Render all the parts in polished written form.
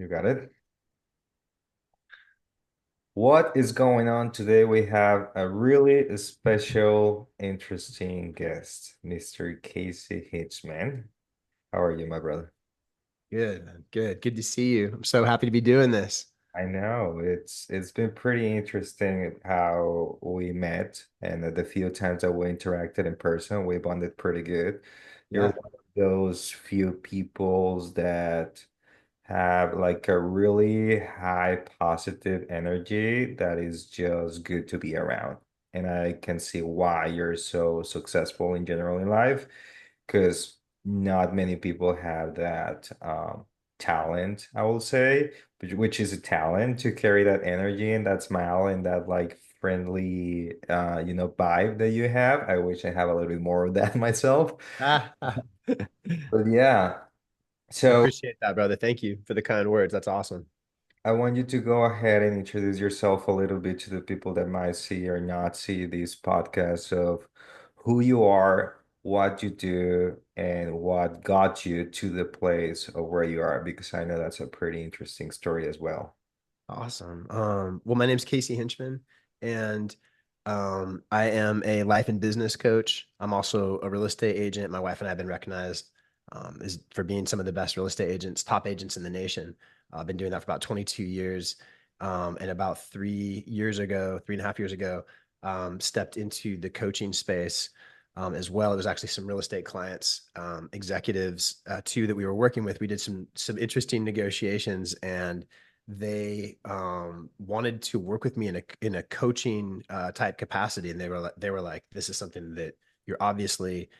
You got it. What is going on today? We have a really special, interesting guest, Mr. Casey Hitchman. How are you, my brother? Good, man. Good. Good to see you. I'm so happy to be doing this. I know it's been pretty interesting how we met and the few times that we interacted in person, we bonded pretty good. You're Yeah. one of those few peoples that have like a really high positive energy that is just good to be around. And I can see why you're so successful in general in life, because not many people have that talent, I will say, which is a talent to carry that energy and that smile and that like friendly vibe that you have. I wish I have a little bit more of that myself. Ah, But yeah. I So appreciate that, brother. Thank you for the kind words. That's awesome. I want you to go ahead and introduce yourself a little bit to the people that might see or not see these podcasts of who you are, what you do, and what got you to the place of where you are, because I know that's a pretty interesting story as well. Awesome. Well, my name's Casey Hinchman, and I am a life and business coach. I'm also a real estate agent. My wife and I have been recognized as for being some of the best real estate agents, top agents in the nation. I've been doing that for about 22 years. And about 3 years ago, 3.5 years ago, stepped into the coaching space as well. There's actually some real estate clients, executives too that we were working with. We did some interesting negotiations and they wanted to work with me in a coaching type capacity, and they were like, "This is something that you're obviously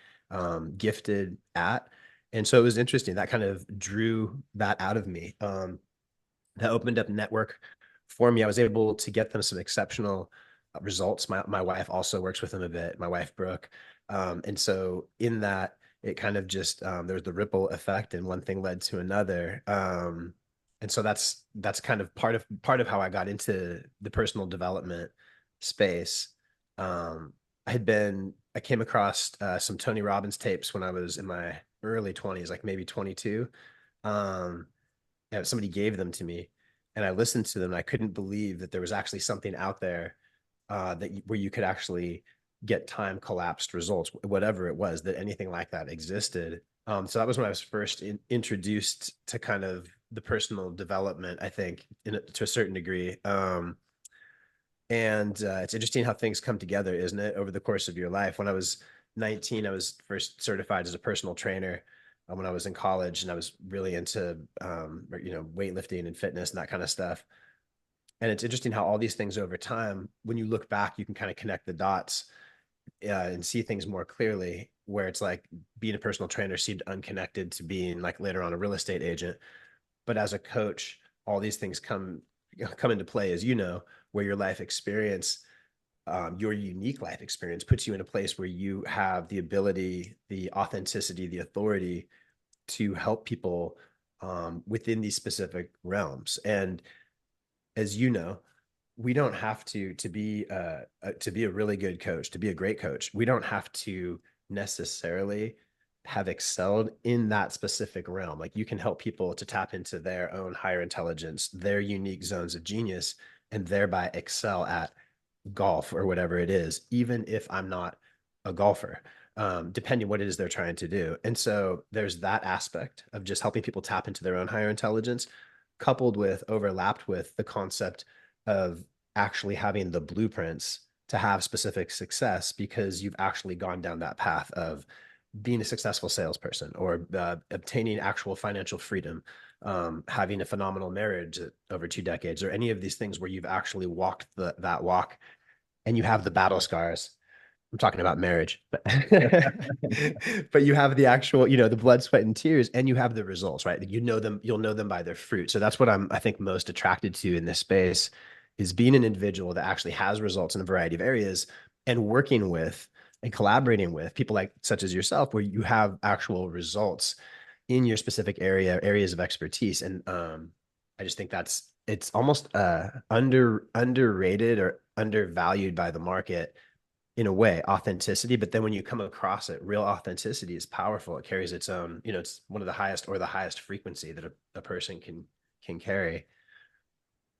gifted at," and so it was interesting. That kind of drew that out of me. That opened up network for me. I was able to get them some exceptional results. My wife also works with them a bit. My wife Brooke, and so in that it kind of just there was the ripple effect, and one thing led to another. And so that's kind of part of how I got into the personal development space. Um, I came across some Tony Robbins tapes when I was in my early 20s, like maybe 22. Um, and somebody gave them to me, and I listened to them, and I couldn't believe that there was actually something out there where you could actually get time collapsed results, whatever it was, that anything like that existed. So that was when I was first introduced to kind of the personal development, I think, to a certain degree. And it's interesting how things come together, isn't it, over the course of your life. When I was 19, I was first certified as a personal trainer when I was in college, and I was really into weightlifting and fitness and that kind of stuff. And it's interesting how all these things over time, when you look back, you can kind of connect the dots and see things more clearly. Where it's like being a personal trainer seemed unconnected to being like later on a real estate agent, but as a coach, all these things come into play, as you know, where your life experience, your unique life experience, puts you in a place where you have the ability, the authenticity, the authority to help people within these specific realms. And as you know, we don't have to be a really good coach, to be a great coach. We don't have to necessarily have excelled in that specific realm. Like you can help people to tap into their own higher intelligence, their unique zones of genius, and thereby excel at golf or whatever it is, even if I'm not a golfer, depending what it is they're trying to do. And so there's that aspect of just helping people tap into their own higher intelligence, coupled with overlapped with the concept of actually having the blueprints to have specific success because you've actually gone down that path of being a successful salesperson or obtaining actual financial freedom, having a phenomenal marriage over 2 decades, or any of these things where you've actually walked that walk and you have the battle scars. I'm talking about marriage, but but you have the actual, the blood, sweat, and tears, and you have the results, right? You know them, you'll know them by their fruit. So that's what I think, most attracted to in this space is being an individual that actually has results in a variety of areas and working with and collaborating with people like such as yourself, where you have actual results in your specific areas of expertise. And I just think it's almost underrated or undervalued by the market in a way, authenticity. But then when you come across it, real authenticity is powerful. It carries its own, it's one of the highest, or the highest frequency that a person can can carry.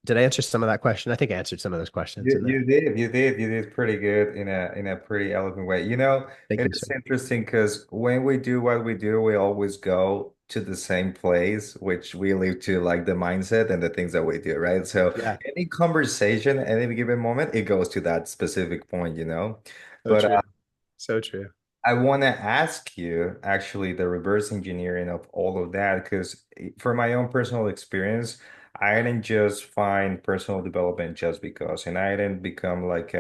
Did I answer some of that question? I think I answered some of those questions in there. You did pretty good in a pretty eloquent way. You know, Thank it you, is sir. interesting because when we do what we do, we always go to the same place, which we leave to like the mindset and the things that we do, right? So Yeah, any conversation at any given moment, it goes to that specific point, you know. so But true. So true. I want to ask you actually the reverse engineering of all of that because for my own personal experience, I didn't just find personal development just because, and I didn't become like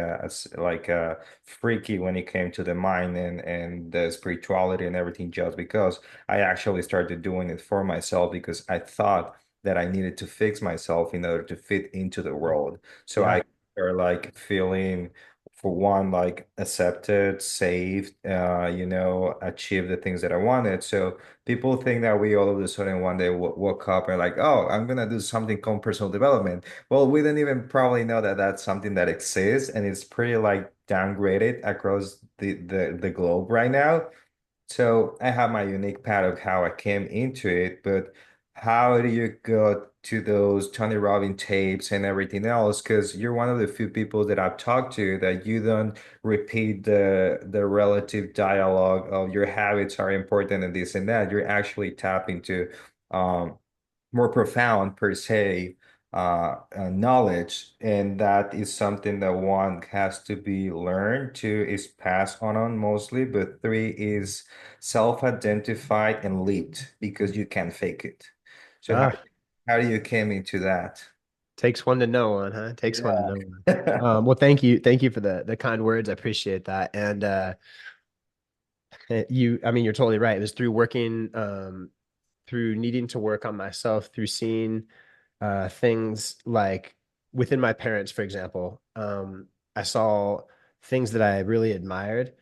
like a freaky when it came to the mind and the spirituality and everything just because I actually started doing it for myself because I thought that I needed to fix myself in order to fit into the world. So Yeah, I are like feeling for one, like accepted, saved, you know, achieve the things that I wanted. So people think that we all of a sudden one day woke up and like, oh, I'm gonna do something called personal development. Well, we don't even probably know that that's something that exists, and it's pretty like downgraded across the globe right now. So I have my unique path of how I came into it, but how do you go to those Tony Robbins tapes and everything else? Because you're one of the few people that I've talked to that you don't repeat the relative dialogue of your habits are important and this and that. You're actually tap into um, more profound per se knowledge, and that is something that one has to be learned. Two is passed on mostly, but three is self-identified and lived because you can't fake it. So ah, how do you came into that? takes one to know one, huh? Takes one to know one. Yeah. Well, thank you for the kind words. I appreciate that. And I mean, you're totally right. It was through working, through needing to work on myself, through seeing things like within my parents, for example. I saw things that I really admired,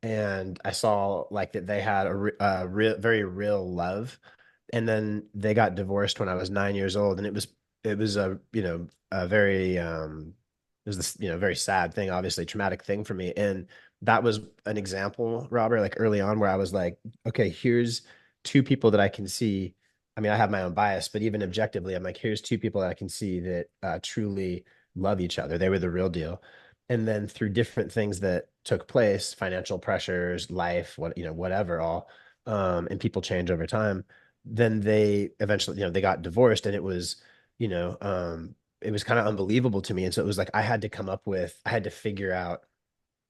and I saw like that they had a real, very real love, and then they got divorced when I was 9 years old, and it was a a very it was this very sad thing, obviously traumatic thing for me, and that was an example, Robert, like early on where I was like, okay, here's two people that I can see. I mean, I have my own bias, but even objectively, I'm like, here's two people that I can see that truly love each other. They were the real deal. And then through different things that took place, financial pressures, life, whatever, all, and people change over time, then they eventually, they got divorced, and it was kind of unbelievable to me. And so it was like I had to figure out,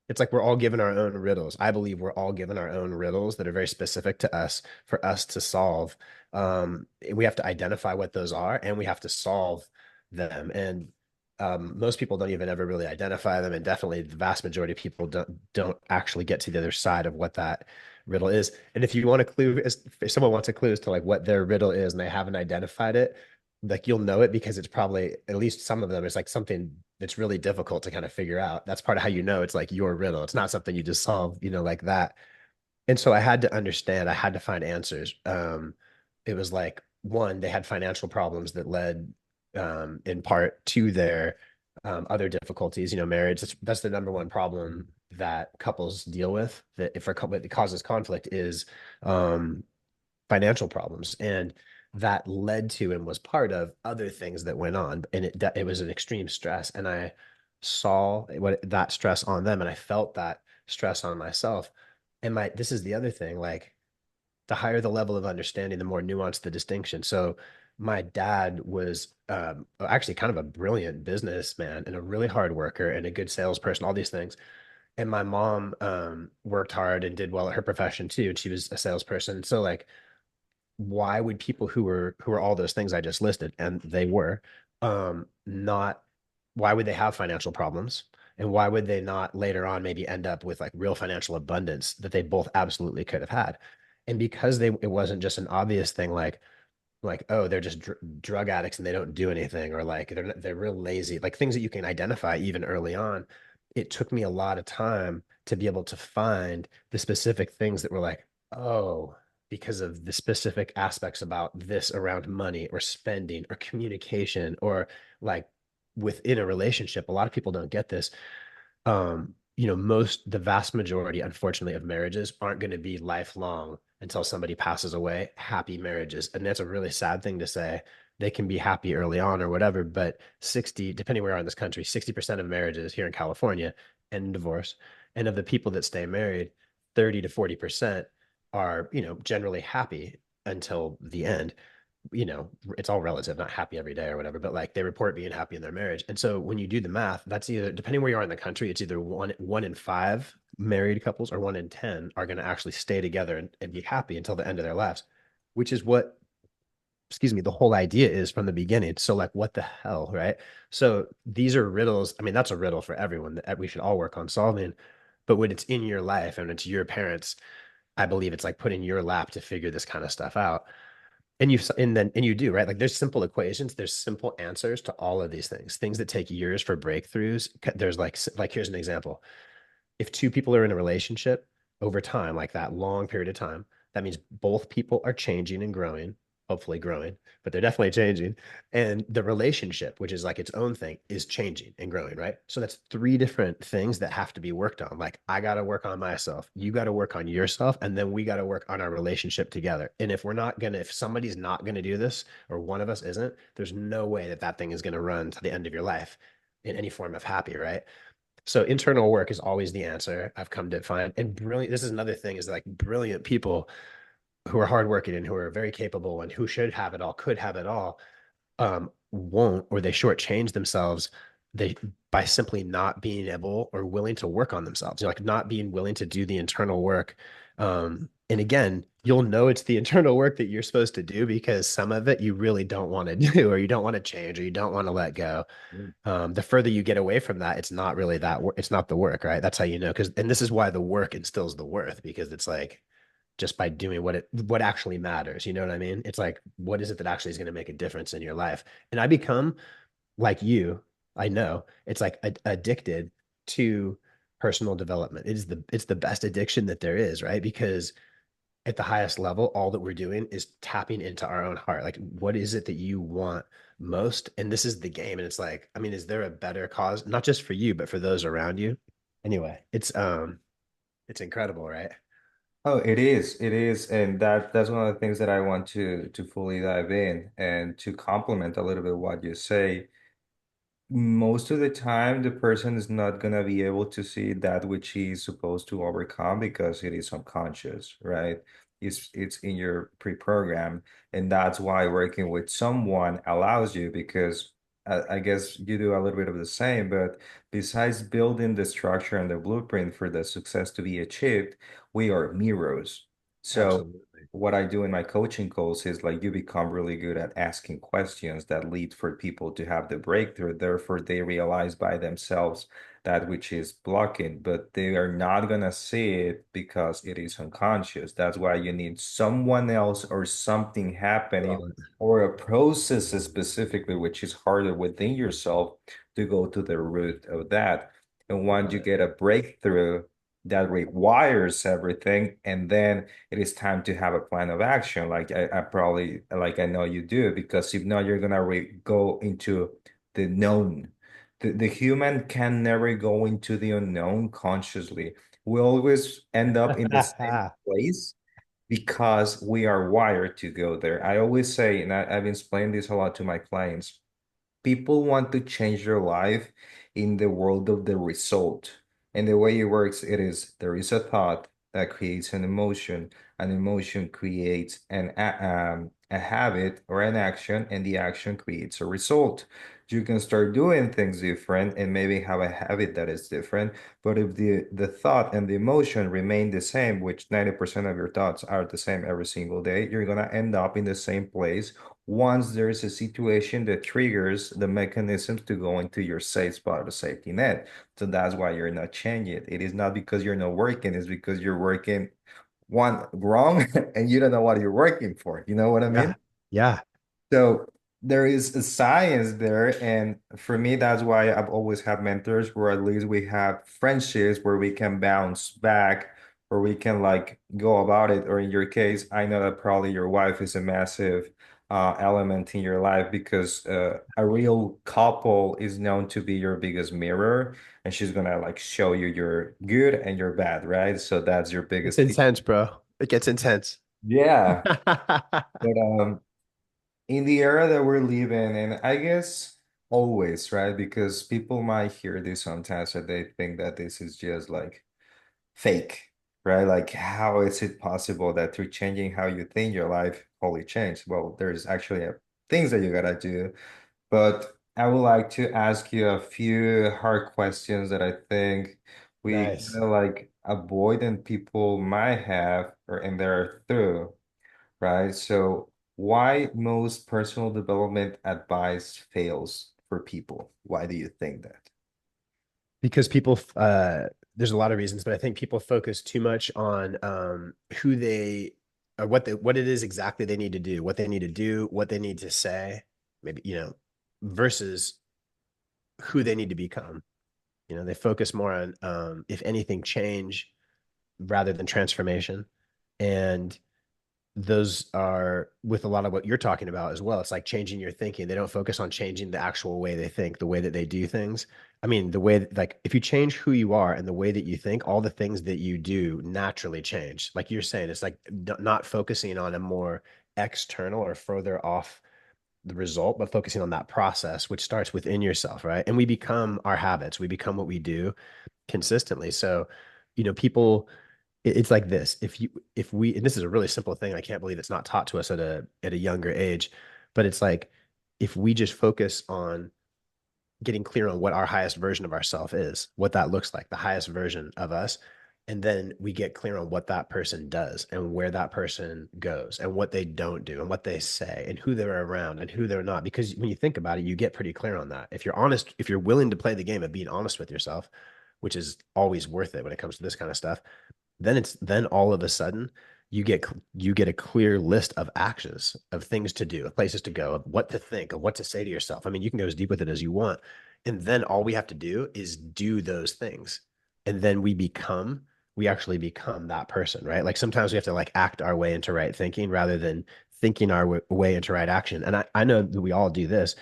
it's like we're all given our own riddles. I believe we're all given our own riddles that are very specific to us for us to solve. We have to identify what those are, and we have to solve them. And most people don't even ever really identify them, and definitely the vast majority of people don't actually get to the other side of what that riddle is. And if you want a clue, if someone wants a clue as to like what their riddle is and they haven't identified it, like you'll know it because it's probably, at least some of them, it's like something that's really difficult to kind of figure out. That's part of how you know it's like your riddle. It's not something you just solve, like that. And so I had to understand, I had to find answers. It was like, one, they had financial problems that led in part to their other difficulties, marriage. That's the number one problem that couples deal with, that if a couple, it causes conflict, is um, financial problems. And that led to and was part of other things that went on. And it was an extreme stress. And I saw what that stress on them, and I felt that stress on myself. And this is the other thing, like the higher the level of understanding, the more nuanced the distinction. So my dad was actually kind of a brilliant businessman and a really hard worker and a good salesperson, all these things. And my mom worked hard and did well at her profession too. And she was a salesperson. So like, why would people who were all those things I just listed, and they were, not, why would they have financial problems? And why would they not later on maybe end up with like real financial abundance that they both absolutely could have had? And because it wasn't just an obvious thing like, oh, they're just drug addicts and they don't do anything, or like they're real lazy, like things that you can identify even early on. It took me a lot of time to be able to find the specific things that were like, oh, because of the specific aspects about this around money or spending or communication, or like within a relationship. A lot of people don't get this. The vast majority, unfortunately, of marriages aren't going to be lifelong until somebody passes away, happy marriages. And that's a really sad thing to say. they can be happy early on or whatever. But 60, depending where you are in this country, 60% of marriages here in California end in divorce. And of the people that stay married, 30 to 40% are, generally happy until the end. It's all relative, not happy every day or whatever, but like they report being happy in their marriage. And so when you do the math, that's either, depending where you are in the country, it's either one in five married couples or one in 10 are going to actually stay together and be happy until the end of their lives, which is what, excuse me, the whole idea is from the beginning. So like, what the hell, right? So these are riddles. I mean, that's a riddle for everyone that we should all work on solving. But when it's in your life and it's your parents, I believe it's like put in your lap to figure this kind of stuff out. And you do, right? Like there's simple equations, there's simple answers to all of these things that take years for breakthroughs. There's like here's an example. If two people are in a relationship over time, like that long period of time, that means both people are changing and growing, hopefully growing, but they're definitely changing. And the relationship, which is like its own thing, is changing and growing, right? So that's three different things that have to be worked on. Like I got to work on myself, you got to work on yourself, and then we got to work on our relationship together. And if somebody's not going to do this, or one of us isn't, there's no way that that thing is going to run to the end of your life in any form of happy, right? So internal work is always the answer I've come to find. And brilliant, this is another thing is like brilliant people who are hardworking and who are very capable and who should have it all, could have it all, won't, or they shortchange themselves they by simply not being able or willing to work on themselves, like not being willing to do the internal work. And again, you'll know it's the internal work that you're supposed to do because some of it you really don't want to do, or you don't want to change, or you don't want to let go. The further you get away from that, it's not really it's not the work, right? That's how you know. And this is why the work instills the worth, because it's like just by doing what actually matters. You know what I mean? It's like, what is it that actually is going to make a difference in your life? And I become like you, I know it's like addicted to personal development. It's the best addiction that there is, right? Because at the highest level, all that we're doing is tapping into our own heart. Like, what is it that you want most? And this is the game. And it's like, I mean, is there a better cause, not just for you, but for those around you? Anyway, it's incredible, right? Oh, it is. It is. And that's one of the things that I want to fully dive in and to complement a little bit what you say. Most of the time, the person is not gonna be able to see that which he's supposed to overcome because it is unconscious, right? It's in your pre-program, and that's why working with someone allows you because I guess you do a little bit of the same, but besides building the structure and the blueprint for the success to be achieved, we are mirrors. So Absolutely. what I do in my coaching calls is like you become really good at asking questions that lead for people to have the breakthrough. Therefore, they realize by themselves that which is blocking, but they are not gonna see it because it is unconscious. That's why you need someone else or something happening Love it. or a process specifically, which is harder within yourself to go to the root of that. And once Love you it. get a breakthrough, that rewires everything, and then it is time to have a plan of action. Like I probably like I know you do because if not, you're gonna go into the known. The human can never go into the unknown consciously. We always end up in the same place because we are wired to go there. I always say, and I've explained this a lot to my clients. People want to change their life in the world of the result. And the way it works, it is there is a thought that creates an emotion creates a habit or an action, and the action creates a result. You can start doing things different and maybe have a habit that is different. But if the thought and the emotion remain the same, which 90% of your thoughts are the same every single day, you're gonna end up in the same place once there is a situation that triggers the mechanisms to go into your safe spot or safety net. So that's why you're not changing it. It is not because you're not working, it's because you're working one wrong and you don't know what you're working for. You know what I Yeah. mean? Yeah. So there is a science there, and for me, that's why I've always had mentors, where at least we have friendships where we can bounce back, or we can like go about it. Or in your case, I know that probably your wife is a massive element in your life because a real couple is known to be your biggest mirror, and she's gonna like show you your good and your bad, right? So that's your It's biggest teacher. intense, bro. It gets intense. Yeah. But in the era that we're living in, I guess always, right? Because people might hear this sometimes and they think that this is just like fake, right? Like, how is it possible that through changing how you think your life wholly changed? Well, there's actually things that you gotta do. But I would like to ask you a few hard questions that I think we kind Nice. of like avoid and people might have or in their through, right? So why most personal development advice fails for people? Why do you think that? Because people there's a lot of reasons, but I think people focus too much on who they or what it is exactly they need to do, what they need to do, what they need to say, maybe, versus who they need to become. They focus more on if anything change rather than transformation. And those are with a lot of what you're talking about as well. It's like changing your thinking. They don't focus on changing the actual way they think, the way that they do things. I mean, the way that, like, if you change who you are and the way that you think, all the things that you do naturally change. Like you're saying, it's like not focusing on a more external or further off the result, but focusing on that process, which starts within yourself, right? And we become our habits, we become what we do consistently. So, people it's like this. If we and this is a really simple thing, I can't believe it's not taught to us at a younger age, but it's like if we just focus on getting clear on what our highest version of ourself is, what that looks like, the highest version of us, and then we get clear on what that person does and where that person goes and what they don't do and what they say and who they're around and who they're not. Because when you think about it, you get pretty clear on that. If you're honest, if you're willing to play the game of being honest with yourself, which is always worth it when it comes to this kind of stuff, then all of a sudden you get a clear list of actions, of things to do, of places to go, of what to think, of what to say to yourself. I mean, you can go as deep with it as you want, and then all we have to do is do those things, and then we actually become that person, right? Like sometimes we have to like act our way into right thinking rather than thinking our way into right action. And I know that we all do this.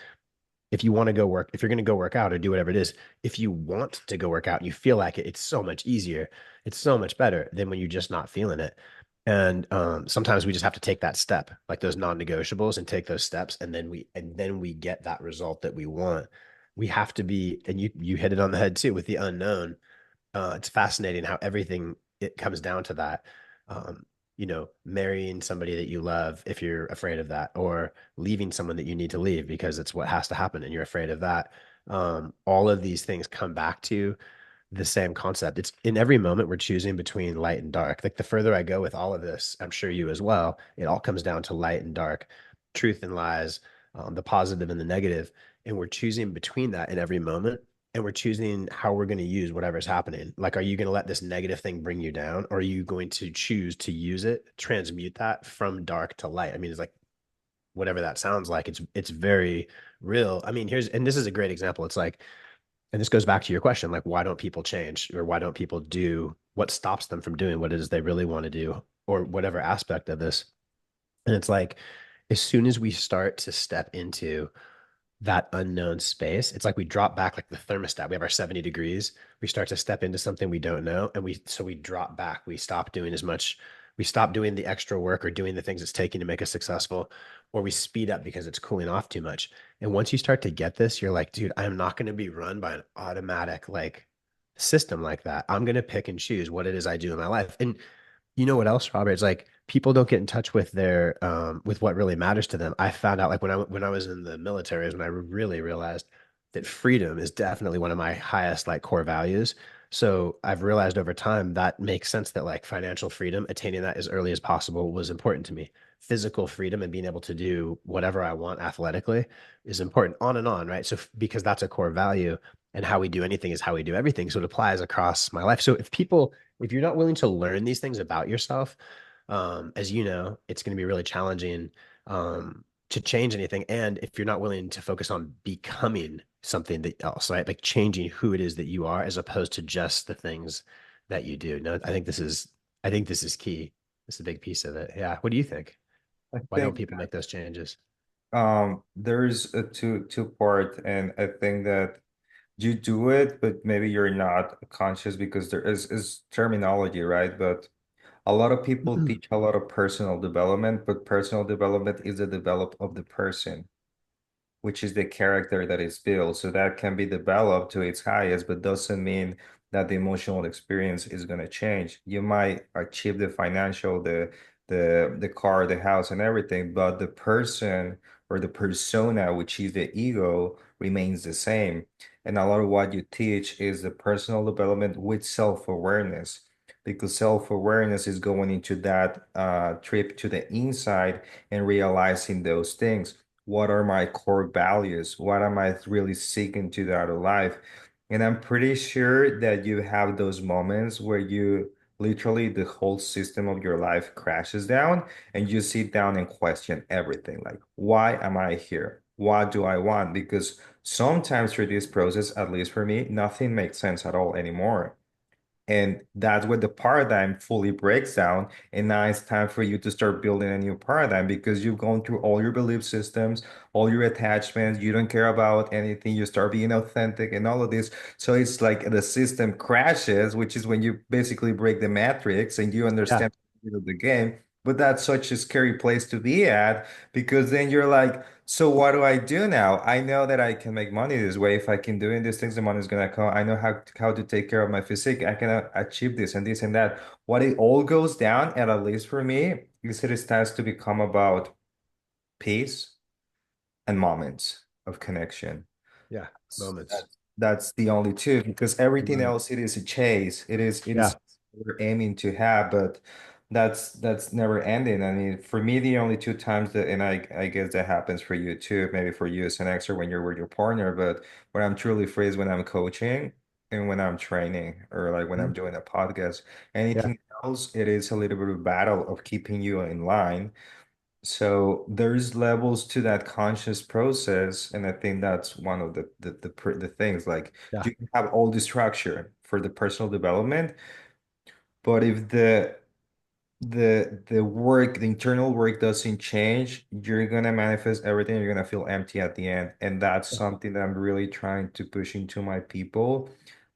If you want to go work, if you're going to go work out or do whatever it is, if you want to go work out and you feel like it, it's so much easier. It's so much better than when you're just not feeling it. And sometimes we just have to take that step, like those non-negotiables, and take those steps, and then we get that result that we want. We have to be, and you hit it on the head too with the unknown. It's fascinating how everything it comes down to that. Um, marrying somebody that you love if you're afraid of that, or leaving someone that you need to leave because it's what has to happen and you're afraid of that. All of these things come back to the same concept. It's in every moment we're choosing between light and dark. Like the further I go with all of this, I'm sure you as well, it all comes down to light and dark, truth and lies, the positive and the negative. And we're choosing between that in every moment. And we're choosing how we're going to use whatever's happening. Like, are you going to let this negative thing bring you down? Or are you going to choose to use it, transmute that from dark to light? I mean, it's like whatever that sounds like. It's very real. I mean, and this is a great example. It's like, and this goes back to your question, like why don't people change, or why don't people do what stops them from doing what it is they really want to do, or whatever aspect of this. And it's like as soon as we start to step into that unknown space, it's like we drop back like the thermostat. We have our 70 degrees. We start to step into something we don't know. And we drop back. We stop doing as much. We stop doing the extra work or doing the things it's taking to make us successful, or we speed up because it's cooling off too much. And once you start to get this, you're like, dude, I'm not going to be run by an automatic like system like that. I'm going to pick and choose what it is I do in my life. And you know what else, Robert? It's like people don't get in touch with their with what really matters to them. I found out like when I was in the military is when I really realized that freedom is definitely one of my highest like core values. So I've realized over time that makes sense that like financial freedom, attaining that as early as possible was important to me. Physical freedom and being able to do whatever I want athletically is important on and on, right? So because that's a core value, and how we do anything is how we do everything. So it applies across my life. So if you're not willing to learn these things about yourself, as you know, it's going to be really challenging to change anything. And if you're not willing to focus on becoming something that else, right? Like changing who it is that you are as opposed to just the things that you do. No, I think this is key. This is a big piece of it. Yeah. What do you think? I Why don't think people make those changes? there's a two part, and I think that you do it, but maybe you're not conscious because there is terminology, right? But A lot of people teach a lot of personal development, but personal development is the develop of the person, which is the character that is built. So that can be developed to its highest, but doesn't mean that the emotional experience is going to change. You might achieve the financial, the car, the house, and everything, but the person or the persona, which is the ego, remains the same. And a lot of what you teach is the personal development with self-awareness. Because self-awareness is going into that trip to the inside and realizing those things. What are my core values? What am I really seeking to out of life? And I'm pretty sure that you have those moments where you literally the whole system of your life crashes down and you sit down and question everything. Like, why am I here? What do I want? Because sometimes through this process, at least for me, nothing makes sense at all anymore. And that's where the paradigm fully breaks down. And now it's time for you to start building a new paradigm because you've gone through all your belief systems, all your attachments. You don't care about anything. You start being authentic and all of this. So it's like the system crashes, which is when you basically break the matrix and you Yeah. understand the game. But that's such a scary place to be at because then you're like, so what do I do now? I know that I can make money this way. If I can doing these things, the money is gonna come. I know how to take care of my physique. I can achieve this and that. What it all goes down, and at least for me, is it starts to become about peace and moments of connection. Yeah. Moments. That's the only two because everything Moments. else it is a chase. It is Yeah. we're aiming to have, but that's never ending. I mean, for me, the only two times that, and I guess that happens for you too, maybe for you as an extra when you're with your partner, but when I'm truly free is when I'm coaching and when I'm training or like when I'm Mhm. doing a podcast. Yeah. Anything else, it is a little bit of a battle of keeping you in line. So there's levels to that conscious process, and I think that's one of the things. Like Yeah. you can have all the structure for the personal development, but if the work, the internal work doesn't change, you're gonna manifest everything. You're gonna feel empty at the end, and that's Yeah. something that I'm really trying to push into my people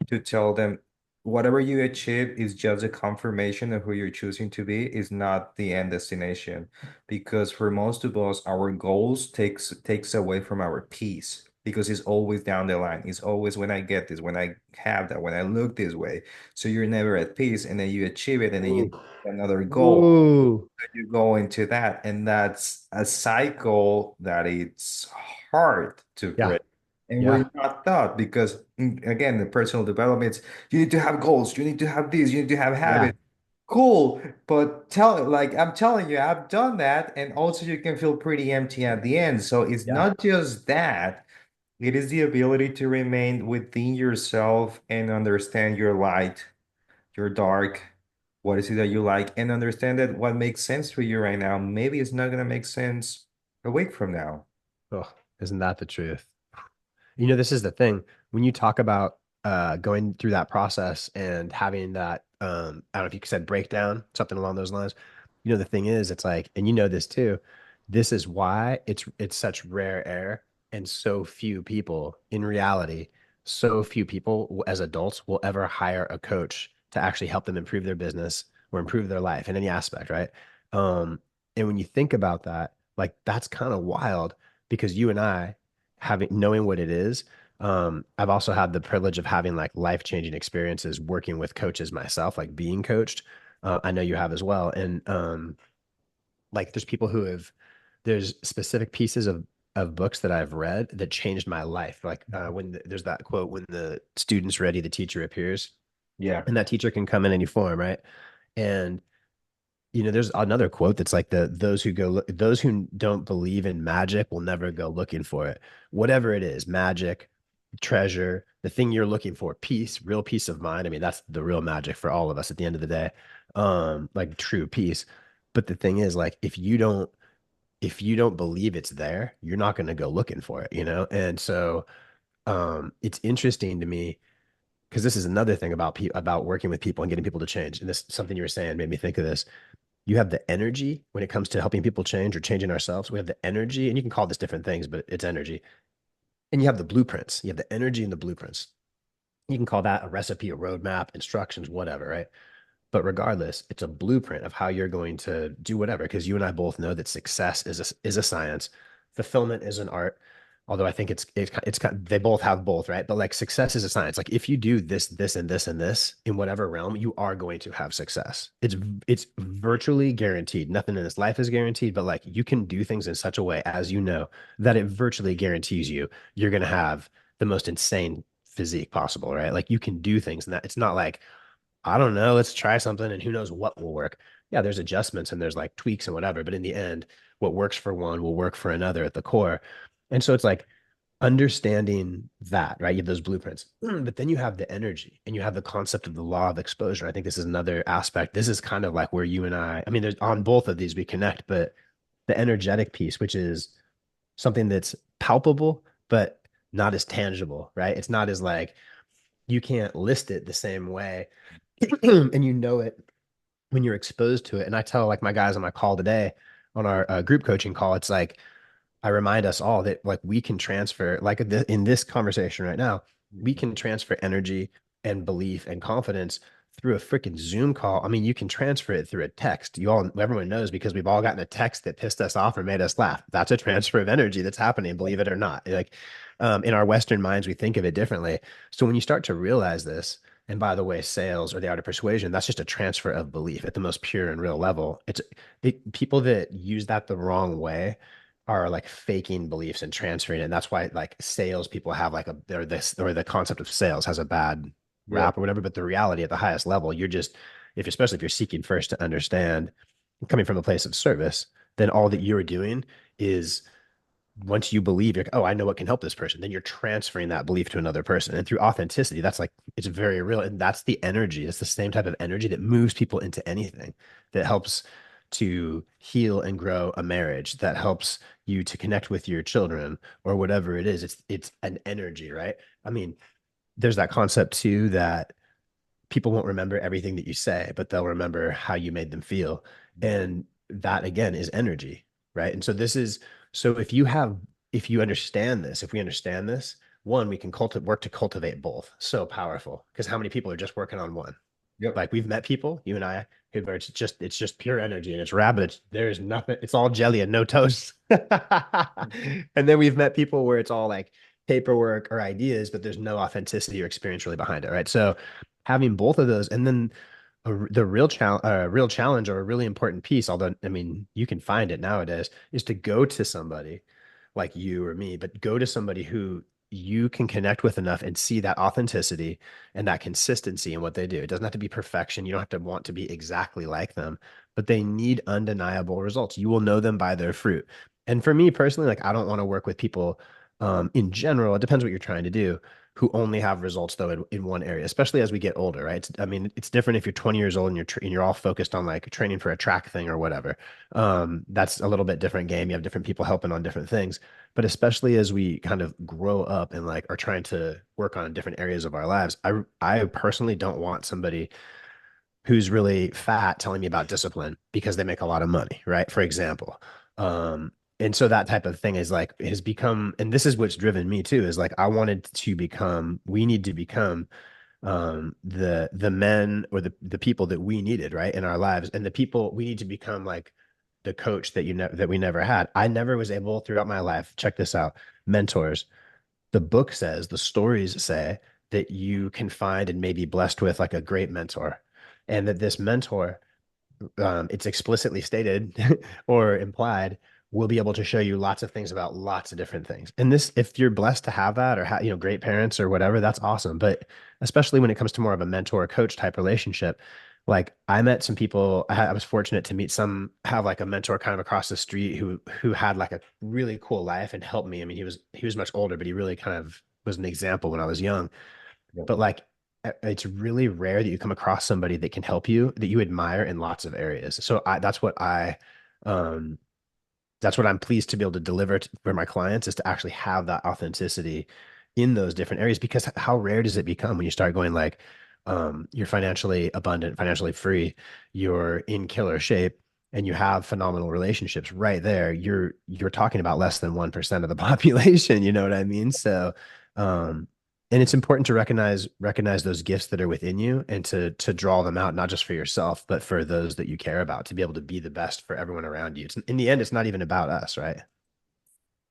to tell them whatever you achieve is just a confirmation of who you're choosing to be, is not the end destination. Because for most of us, our goals takes away from our peace because it's always down the line. It's always when I get this, when I have that, when I look this way. So you're never at peace, and then you achieve it, and then you Ooh. another goal, Ooh. you go into that, and that's a cycle that it's hard to Yeah. break. And we're Yeah. not taught because again, the personal development, you need to have goals, you need to have these, you need to have Yeah. habits. Cool, but I'm telling you, I've done that, and also you can feel pretty empty at the end. So it's Yeah. not just that, it is the ability to remain within yourself and understand your light, your dark, what is it that you like, and understand that what makes sense for you right now, maybe it's not gonna make sense a week from now. Oh, isn't that the truth? This is the thing. When you talk about going through that process and having that, I don't know if you said breakdown, something along those lines. The thing is, it's like, and you know this too, this is why it's such rare air and so few people in reality, so few people as adults will ever hire a coach to actually help them improve their business or improve their life in any aspect, right? Um, and when you think about that, like that's kind of wild because you and I having knowing what it is. I've also had the privilege of having like life-changing experiences working with coaches myself, like being coached. I know you have as well. And like there's specific pieces of books that I've read that changed my life. Like there's that quote, when the student's ready, the teacher appears. Yeah. And that teacher can come in any form, right? And there's another quote that's like those who don't believe in magic will never go looking for it. Whatever it is, magic, treasure, the thing you're looking for, peace, real peace of mind. I mean, that's the real magic for all of us at the end of the day. Like true peace. But the thing is, like, if you don't believe it's there, you're not going to go looking for it. And so it's interesting to me because this is another thing about working with people and getting people to change. And this something you were saying made me think of this. You have the energy when it comes to helping people change or changing ourselves. We have the energy, and you can call this different things, but it's energy. And you have the blueprints. You have the energy and the blueprints. You can call that a recipe, a roadmap, instructions, whatever, right? But regardless, it's a blueprint of how you're going to do whatever. Because you and I both know that success is a science, fulfillment is an art. Although I think it's kind of, they both have both, right? But like success is a science. Like if you do this, this, and this, and this in whatever realm, you are going to have success. It's virtually guaranteed. Nothing in this life is guaranteed, but like you can do things in such a way, as you know, that it virtually guarantees you're going to have the most insane physique possible, right? Like you can do things, and that it's not like I don't know, let's try something and who knows what will work. Yeah, there's adjustments and there's like tweaks and whatever, but in the end, what works for one will work for another at the core. And so it's like understanding that, right? You have those blueprints, but then you have the energy and you have the concept of the law of exposure. I think this is another aspect. This is kind of like where you and I mean, there's on both of these we connect, but the energetic piece, which is something that's palpable, but not as tangible, right? It's not as like you can't list it the same way and you know it when you're exposed to it. And I tell like my guys on my call today on our group coaching call, it's like I remind us all that like we can transfer like in this conversation right now, we Mhm. can transfer energy and belief and confidence through a freaking Zoom call. I mean, you can transfer it through a text. You all, everyone knows because we've all gotten a text that pissed us off or made us laugh. That's a transfer of energy that's happening, believe it or not. Like in our Western minds, we think of it differently. So when you start to realize this, and by the way, sales or the art of persuasion, that's just a transfer of belief at the most pure and real level. People that use that the wrong way are like faking beliefs and transferring it. And that's why like sales people have like a or this or the concept of sales has a bad Yeah. rap or whatever. But the reality at the highest level, you're just if especially if you're seeking first to understand coming from a place of service, then all that you're doing is once you believe you're like, oh, I know what can help this person, then you're transferring that belief to another person. And through authenticity, that's like it's very real. And that's the energy. It's the same type of energy that moves people into anything that helps to heal and grow a marriage, that helps you to connect with your children or whatever it is. It's an energy, right? I mean, there's that concept too that people won't remember everything that you say, but they'll remember how you made them feel. And that again is energy, right? And so this is so if you understand this, if we understand this, one, we can work to cultivate both. So powerful. Because how many people are just working on one? Yep. Like we've met people, you and I, where it's just pure energy and it's rabbit. There's nothing, it's all jelly and no toast. And then we've met people where it's all like paperwork or ideas, but there's no authenticity or experience really behind it, right? So having both of those, and then the real challenge or a really important piece, although I mean you can find it nowadays, is to go to somebody like you or me, but go to somebody who you can connect with enough and see that authenticity and that consistency in what they do. It doesn't have to be perfection. You don't have to want to be exactly like them, but they need undeniable results. You will know them by their fruit. And for me personally, like I don't want to work with people in general. It depends what you're trying to do who only have results though in one area, especially as we get older, right? I mean, it's different if you're 20 years old and you're all focused on like training for a track thing or whatever. That's a little bit different game. You have different people helping on different things, but especially as we kind of grow up and like are trying to work on different areas of our lives, I personally don't want somebody who's really fat telling me about discipline because they make a lot of money, right? For example. And so that type of thing is like has become, and this is what's driven me too, is like we need to become the men or the people that we needed, right, in our lives. And the people we need to become like the coach that that we never had. I never was able throughout my life, check this out, mentors. The book says, the stories say that you can find and may be blessed with like a great mentor. And that this mentor, it's explicitly stated or implied, will be able to show you lots of things about lots of different things. And this, if you're blessed to have that or great parents or whatever, that's awesome. But especially when it comes to more of a mentor coach type relationship, like I met some people, I was fortunate to meet some, have like a mentor kind of across the street who had like a really cool life and helped me. I mean, he was much older, but he really kind of was an example when I was young. Yep. But like it's really rare that you come across somebody that can help you that you admire in lots of areas. So um that's what I'm pleased to be able to deliver for my clients is to actually have that authenticity in those different areas because how rare does it become when you start going like you're financially abundant, financially free, you're in killer shape and you have phenomenal relationships right there. You're talking about less than 1% of the population, you know what I mean? So And it's important to recognize those gifts that are within you and to draw them out, not just for yourself, but for those that you care about, to be able to be the best for everyone around you. It's, in the end, it's not even about us, right?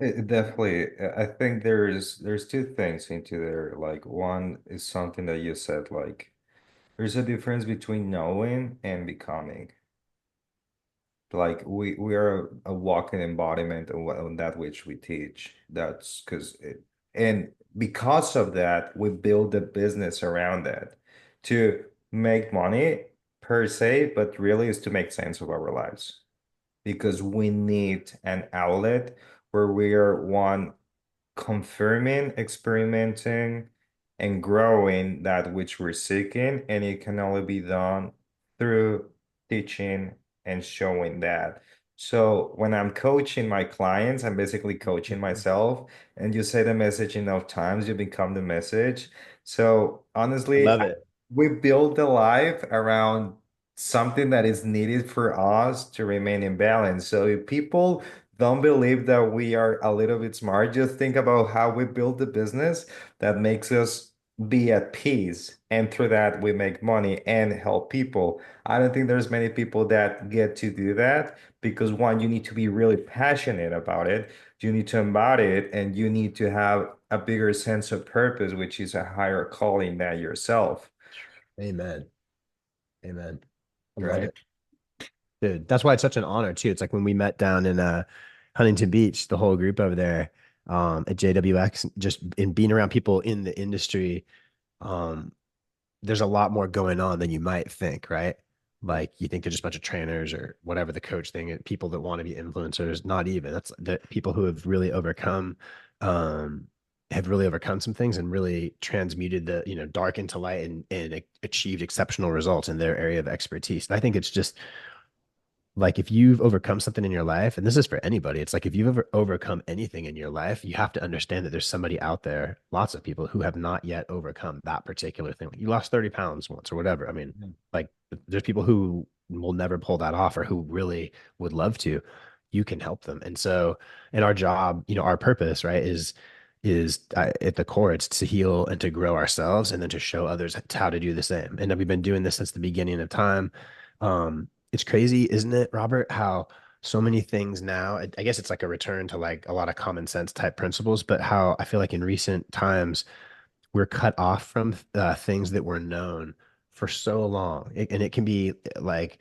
It definitely, I think there's two things into there. Like one is something that you said, like there's a difference between knowing and becoming. Like we are a walking embodiment of on that which we teach. That's because it, and because of that, we build a business around that to make money per se, but really is to make sense of our lives because we need an outlet where we are one confirming, experimenting, and growing that which we're seeking. And it can only be done through teaching and showing that. So when I'm coaching my clients, I'm basically coaching myself. And you say the message enough times, you become the message. So I honestly, love it. we build the life around something that is needed for us to remain in balance. So if people don't believe that we are a little bit smart. Just think about how we build the business that makes us be at peace. And through that, we make money and help people. I don't think there's many people that get to do that because one, you need to be really passionate about it. You need to embody it and you need to have a bigger sense of purpose, which is a higher calling than yourself. Amen. Amen. I love Right. it. Dude, that's why it's such an honor too. It's like when we met down in Huntington Beach, the whole group over there at JWX, just in being around people in the industry, um, there's a lot more going on than you might think, right? Like you think they're just a bunch of trainers or whatever the coach thing, people that want to be influencers, not even. That's the people who um, have really overcome some things and really transmuted the, dark into light and achieved exceptional results in their area of expertise. And I think it's just like if you've overcome something in your life, and this is for anybody, it's like if you've ever overcome anything in your life, you have to understand that there's somebody out there, lots of people who have not yet overcome that particular thing. Like you lost 30 pounds once or whatever. I mean, like there's people who will never pull that off or who really would love to. You can help them. And so, in our job, our purpose, right, is at the core, it's to heal and to grow ourselves and then to show others how to do the same. And we've been doing this since the beginning of time. It's crazy, isn't it, Robert? How so many things now, I guess it's like a return to like a lot of common sense type principles, but how I feel like in recent times we're cut off from things that were known for so long. And it can be like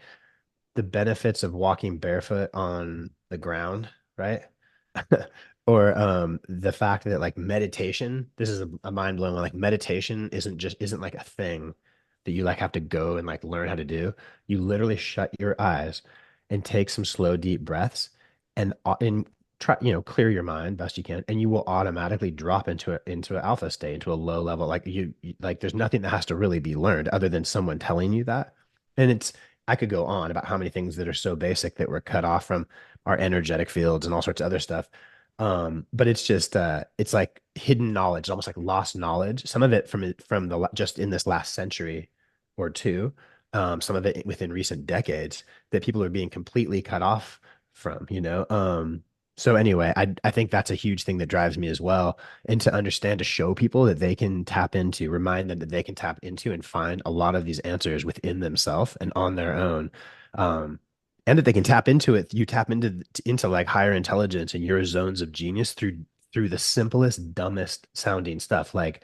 the benefits of walking barefoot on the ground, right? Or the fact that like meditation, this is a mind blowing one. Like meditation isn't like a thing that you like have to go and like learn how to do. You literally shut your eyes and take some slow, deep breaths and try, clear your mind best you can, and you will automatically drop into an alpha state, into a low level. Like like there's nothing that has to really be learned other than someone telling you that. And I could go on about how many things that are so basic that we're cut off from our energetic fields and all sorts of other stuff. But it's just it's like hidden knowledge, almost like lost knowledge. Some of it from the just in this last century or two, some of it within recent decades that people are being completely cut off from, so anyway, I think that's a huge thing that drives me as well. And to understand, to show people that they can tap into, remind them that they can tap into and find a lot of these answers within themselves and on their own. Um, and that they can tap into it. You tap into like higher intelligence and your zones of genius through the simplest, dumbest sounding stuff, like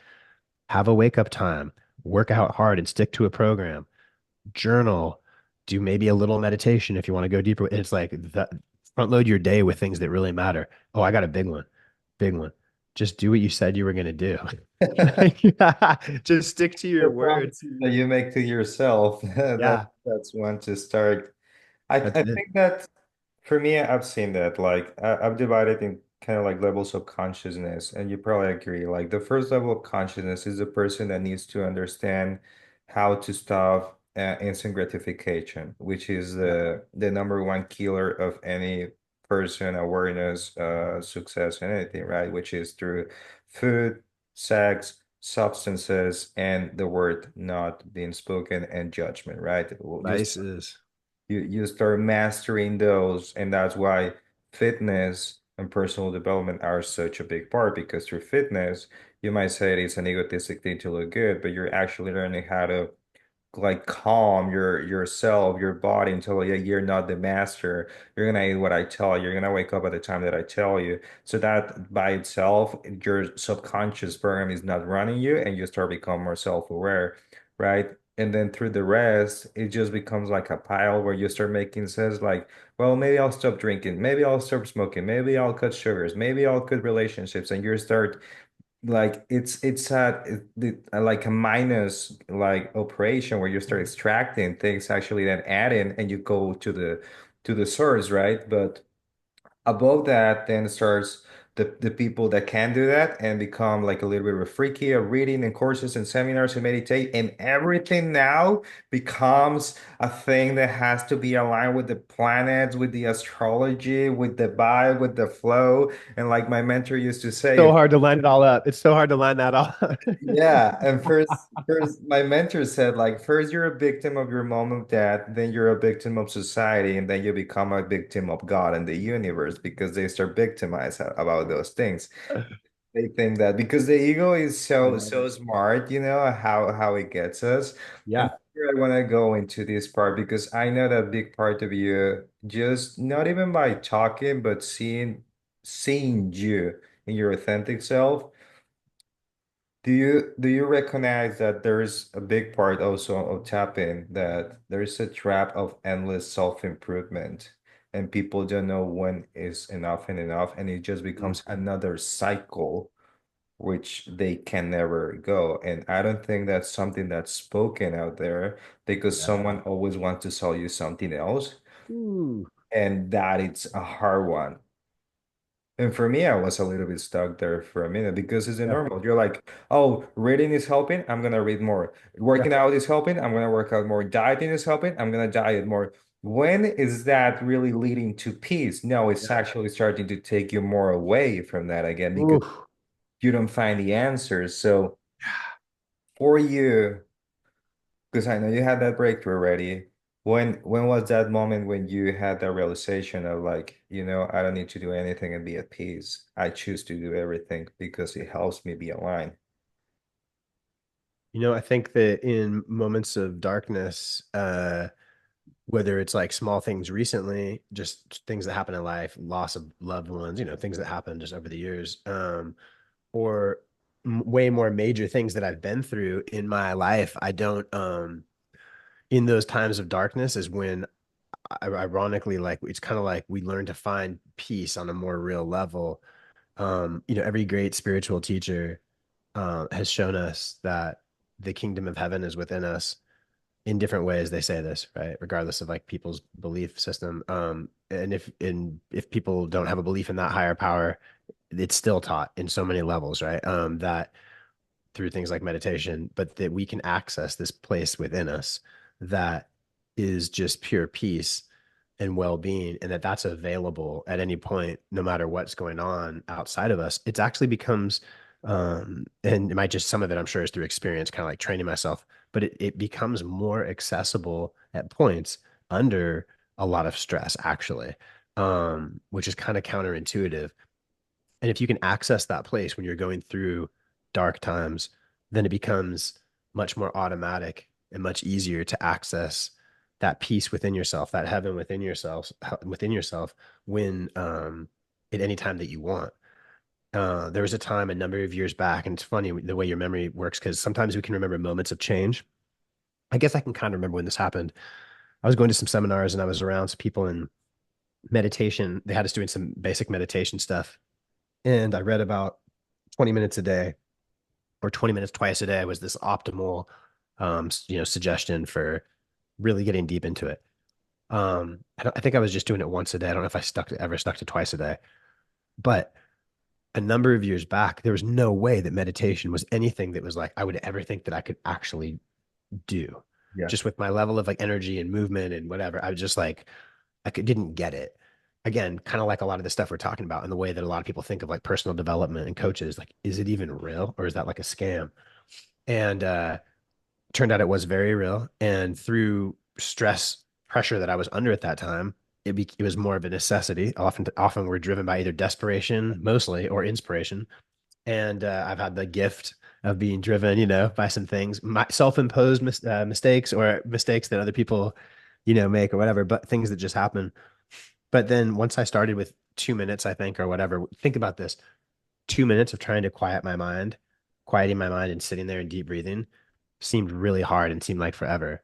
have a wake up time, work out hard and stick to a program, journal, do maybe a little meditation if you want to go deeper. It's like the front load your day with things that really matter. Oh, I got a big one. Big one. Just do what you said you were going to do. Just stick to your The word. promises that you make to yourself, Yeah, that's one to start. that's I it. think that for me, I've seen that. Like I've divided in kind of like levels of consciousness, and you probably agree. Like the first level of consciousness is the person that needs to understand how to stop instant gratification, which is Yep. the number one killer of any person awareness, success, and anything, right? Which is through food, sex, substances, and the word not being spoken and judgment, right? Just Vices. you start mastering those, and that's why fitness and personal development are such a big part because through fitness you might say it's an egotistic thing to look good, but you're actually learning how to like calm yourself, your body until yeah, you're not the master. You're gonna eat what I tell you. You're gonna wake up at the time that I tell you. So that by itself, your subconscious program is not running you, and you start becoming more self-aware, right? And then through the rest, it just becomes like a pile where you start making sense like, well, maybe I'll stop drinking, maybe I'll stop smoking, maybe I'll cut sugars, maybe I'll cut relationships, and you start like like a minus like operation where you start extracting things actually then add in and you go to the source, right? But above that then starts the people that can do that and become like a little bit of a freaky of reading and courses and seminars and meditate, and everything now becomes a thing that has to be aligned with the planets, with the astrology, with the vibe, with the flow. And like my mentor used to say, So if hard to line it all up. It's so hard to line that all up. yeah, and first, my mentor said, like, first you're a victim of your mom and dad, then you're a victim of society, and then you become a victim of God and the universe because they start victimized about those things. They think that because the ego is so smart, you know, how it gets us. And Yeah. here I want to go into this part because I know that big part of you, just not even by talking, but seeing you in your authentic self. Do you recognize that there's a big part also of tapping that there's a trap of endless self-improvement and people don't know when is enough and enough, and it just Mm. becomes another cycle which they can never go. And I don't think that's something that's spoken out there because Yeah. someone always wants to sell you something else, Ooh. and that it's a hard one. And for me, I was a little bit stuck there for a minute because it's Yeah. normal. You're like, oh, reading is helping. I'm gonna read more. Yeah. Working out is helping. I'm gonna work out more. Dieting is helping. I'm gonna diet more. When is that really leading to peace? No, it's Yeah. actually starting to take you more away from that again because Ooh. you don't find the answers. So for you, because I know you had that breakthrough already. When was that moment when you had that realization of like, I don't need to do anything and be at peace. I choose to do everything because it helps me be aligned. I think that in moments of darkness, whether it's like small things recently, just things that happen in life, loss of loved ones, things that happen just over the years, or way more major things that I've been through in my life, I don't, in those times of darkness is when ironically, like it's kind of like we learn to find peace on a more real level. Every great spiritual teacher has shown us that the kingdom of heaven is within us in different ways. They say this, right? Regardless of like people's belief system. And if people don't have a belief in that higher power, it's still taught in so many levels, right? That through things like meditation, but that we can access this place within us that is just pure peace and well-being, and that's available at any point no matter what's going on outside of us. It's actually becomes and it might just some of it I'm sure is through experience, kind of like training myself, but it becomes more accessible at points under a lot of stress actually, which is kind of counterintuitive. And if you can access that place when you're going through dark times, then it becomes much more automatic and much easier to access that peace within yourself, that heaven within yourself when at any time that you want. There was a time a number of years back, and it's funny the way your memory works because sometimes we can remember moments of change. I guess I can kind of remember when this happened. I was going to some seminars and I was around some people in meditation. They had us doing some basic meditation stuff. And I read about 20 minutes a day or 20 minutes twice a day was this optimal suggestion for really getting deep into it. I think I was just doing it once a day. I don't know if I ever stuck to twice a day, but a number of years back, there was no way that meditation was anything that was like I would ever think that I could actually do. Yeah. Just with my level of like energy and movement and whatever, I was just like didn't get it. Again, kind of like a lot of the stuff we're talking about and the way that a lot of people think of like personal development and coaches, like, is it even real or is that like a scam? And turned out it was very real. And through stress pressure that I was under at that time, it was more of a necessity. Often we're driven by either desperation, mostly, or inspiration. And I've had the gift of being driven, you know, by some things, my self-imposed mistakes or mistakes that other people, you know, make or whatever, but things that just happen. But then once I started with 2 minutes, I think, or whatever, think about this: 2 minutes of trying to quieting my mind and sitting there and deep breathing seemed really hard and seemed like forever.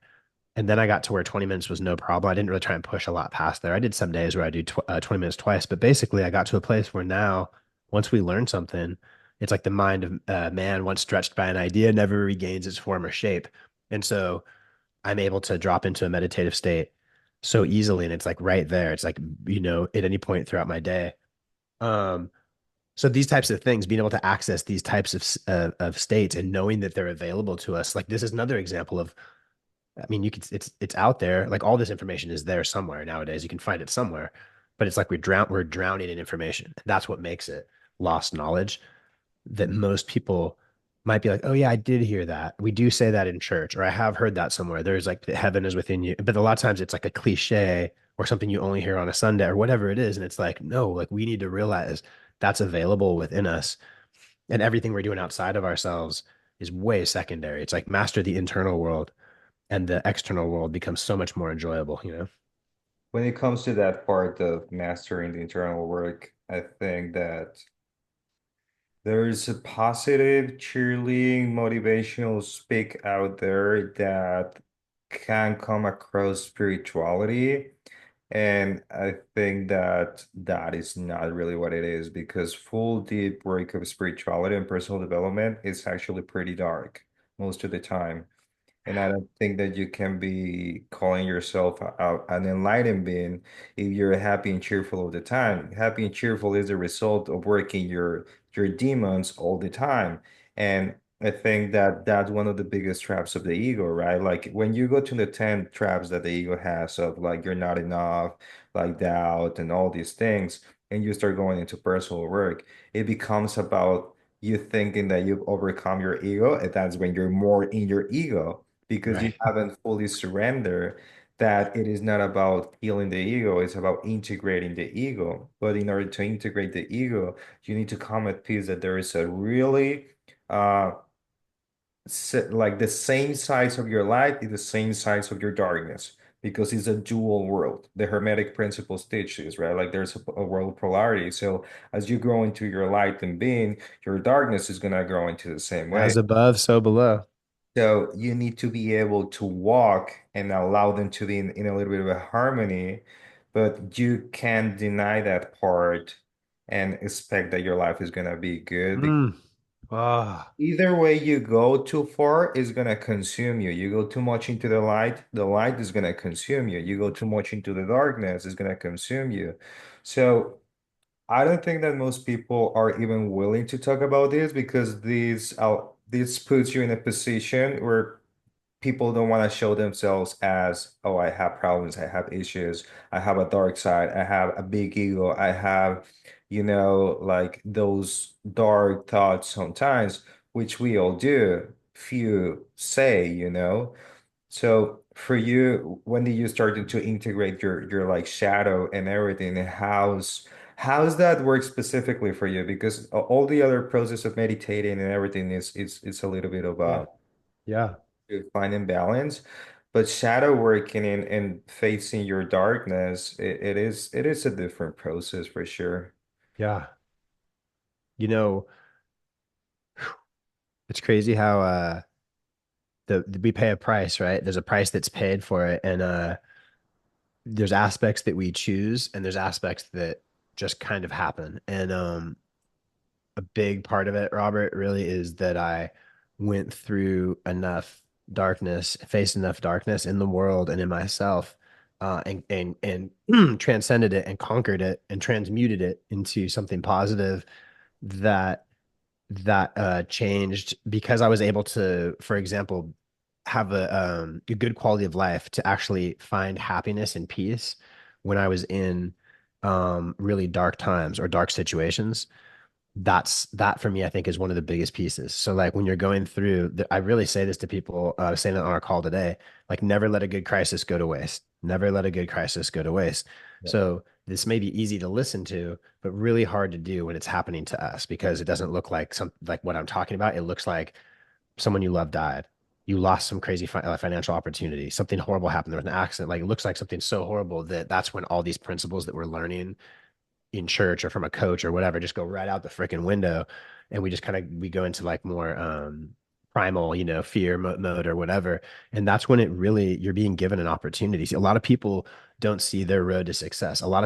And then I got to where 20 minutes was no problem. I didn't really try and push a lot past there. I did some days where I do 20 minutes twice, but basically I got to a place where now, once we learn something, it's like the mind of man, once stretched by an idea, never regains its former shape. And so I'm able to drop into a meditative state so easily. And it's like right there. It's like, you know, at any point throughout my day. Um, so these types of things, being able to access these types of states and knowing that they're available to us, like this is another example of, I mean, you could it's out there. Like all this information is there somewhere nowadays. You can find it somewhere, but it's like we're drowning in information. That's what makes it lost knowledge that most people might be like, oh yeah, I did hear that. We do say that in church, or I have heard that somewhere. There's like heaven is within you. But a lot of times it's like a cliche or something you only hear on a Sunday or whatever it is. And it's like, no, like we need to realize that's available within us. And everything we're doing outside of ourselves is way secondary. It's like master the internal world and the external world becomes so much more enjoyable, you know? When it comes to that part of mastering the internal work, I think that there's a positive, cheerleading, motivational speak out there that can come across spirituality. And I think that that is not really what it is because full deep work of spirituality and personal development is actually pretty dark most of the time. And I don't think that you can be calling yourself an enlightened being if you're happy and cheerful all the time. Happy and cheerful is a result of working your demons all the time. And I think that that's one of the biggest traps of the ego, right? Like when you go to the 10 traps that the ego has of like you're not enough, like doubt and all these things, and you start going into personal work, it becomes about you thinking that you've overcome your ego, and that's when you're more in your ego because you Right. haven't fully surrendered that it is not about healing the ego, it's about integrating the ego. But in order to integrate the ego, you need to come at peace that there is a really uh like the same size of your light is the same size of your darkness because it's a dual world. The Hermetic principles teach this, right? Like there's a world of polarity. So as you grow into your light and being, your darkness is gonna grow into the same way. As above, so below. So you need to be able to walk and allow them to be in a little bit of a harmony, but you can't deny that part and expect that your life is gonna be good. Mm. Ah, Either way you go too far is gonna consume you. You go too much into the light is gonna consume you. You go too much into the darkness, is gonna consume you. So I don't think that most people are even willing to talk about this because this puts you in a position where people don't want to show themselves as, oh, I have problems, I have issues, I have a dark side, I have a big ego, I have, like those dark thoughts sometimes, which we all do. Few say. So for you, when did you started to integrate your like shadow and everything? And how's that work specifically for you? Because all the other process of meditating and everything is a little bit of yeah. a Yeah. to finding balance. But shadow working and facing your darkness, it is a different process for sure. Yeah. You know, it's crazy how we pay a price, right? There's a price that's paid for it. And there's aspects that we choose and there's aspects that just kind of happen. And a big part of it, Robert, really is that I went through enough darkness, faced enough darkness in the world and in myself, and transcended it and conquered it and transmuted it into something positive that changed because I was able to, for example, have a good quality of life to actually find happiness and peace when I was in really dark times or dark situations. That for me, I think is one of the biggest pieces. So like when you're going through, I really say this to people. I was saying it on our call today, like never let a good crisis go to waste. Never let a good crisis go to waste. Yeah. So this may be easy to listen to, but really hard to do when it's happening to us because it doesn't look like some like what I'm talking about. It looks like someone you love died. You lost some crazy financial opportunity. Something horrible happened. There was an accident. Like it looks like something so horrible that that's when all these principles that we're learning in church or from a coach or whatever just go right out the freaking window, and we just kind of we go into like more primal, fear mode or whatever. And that's when it really you're being given an opportunity. See, a lot of people don't see their road to success. A lot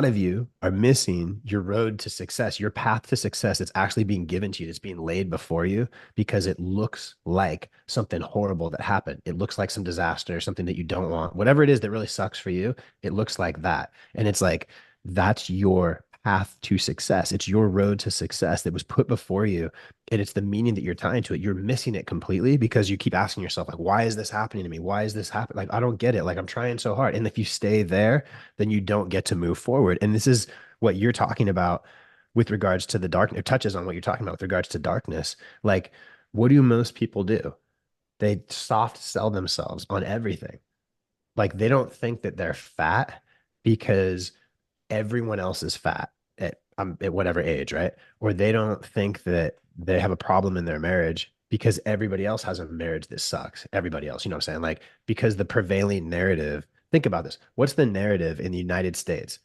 of you are missing your road to success, your path to success. It's actually being given to you. It's being laid before you because it looks like something horrible that happened. It looks like some disaster, something that you don't want. Whatever it is that really sucks for you, it looks like that. And it's like that's your path to success. It's your road to success that was put before you. And it's the meaning that you're tying to it. You're missing it completely because you keep asking yourself, like, why is this happening to me? Why is this happening? Like, I don't get it. Like, I'm trying so hard. And if you stay there, then you don't get to move forward. And this is what you're talking about with regards to the dark. It touches on what you're talking about with regards to darkness. Like, what do most people do? They soft sell themselves on everything. Like, they don't think that they're fat because everyone else is fat at whatever age, right? Or they don't think that they have a problem in their marriage because everybody else has a marriage that sucks. Everybody else, you know what I'm saying? Like, because the prevailing narrative, think about this. What's the narrative in the United States?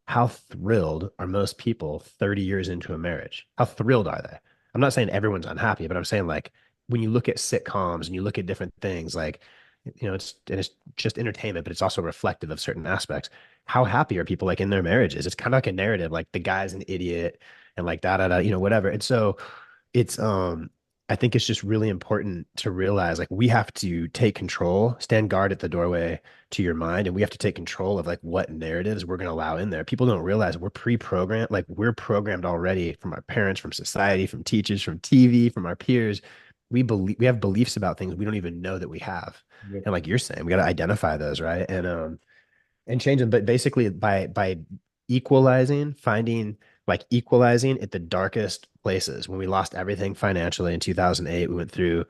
How thrilled are most people 30 years into a marriage? How thrilled are they? I'm not saying everyone's unhappy, but I'm saying like when you look at sitcoms and you look at different things, like, it's just entertainment, but it's also reflective of certain aspects. How happy are people like in their marriages? It's kind of like a narrative, like the guy's an idiot and like da da da, whatever. And so it's I think it's just really important to realize like we have to take control, stand guard at the doorway to your mind, and we have to take control of like what narratives we're going to allow in there. People don't realize we're pre-programmed, like we're programmed already from our parents, from society, from teachers, from TV, from our peers. We have beliefs about things we don't even know that we have. Yep. And like you're saying, we got to identify those, right? And change them. But basically, by equalizing, finding like equalizing at the darkest places. When we lost everything financially in 2008, we went through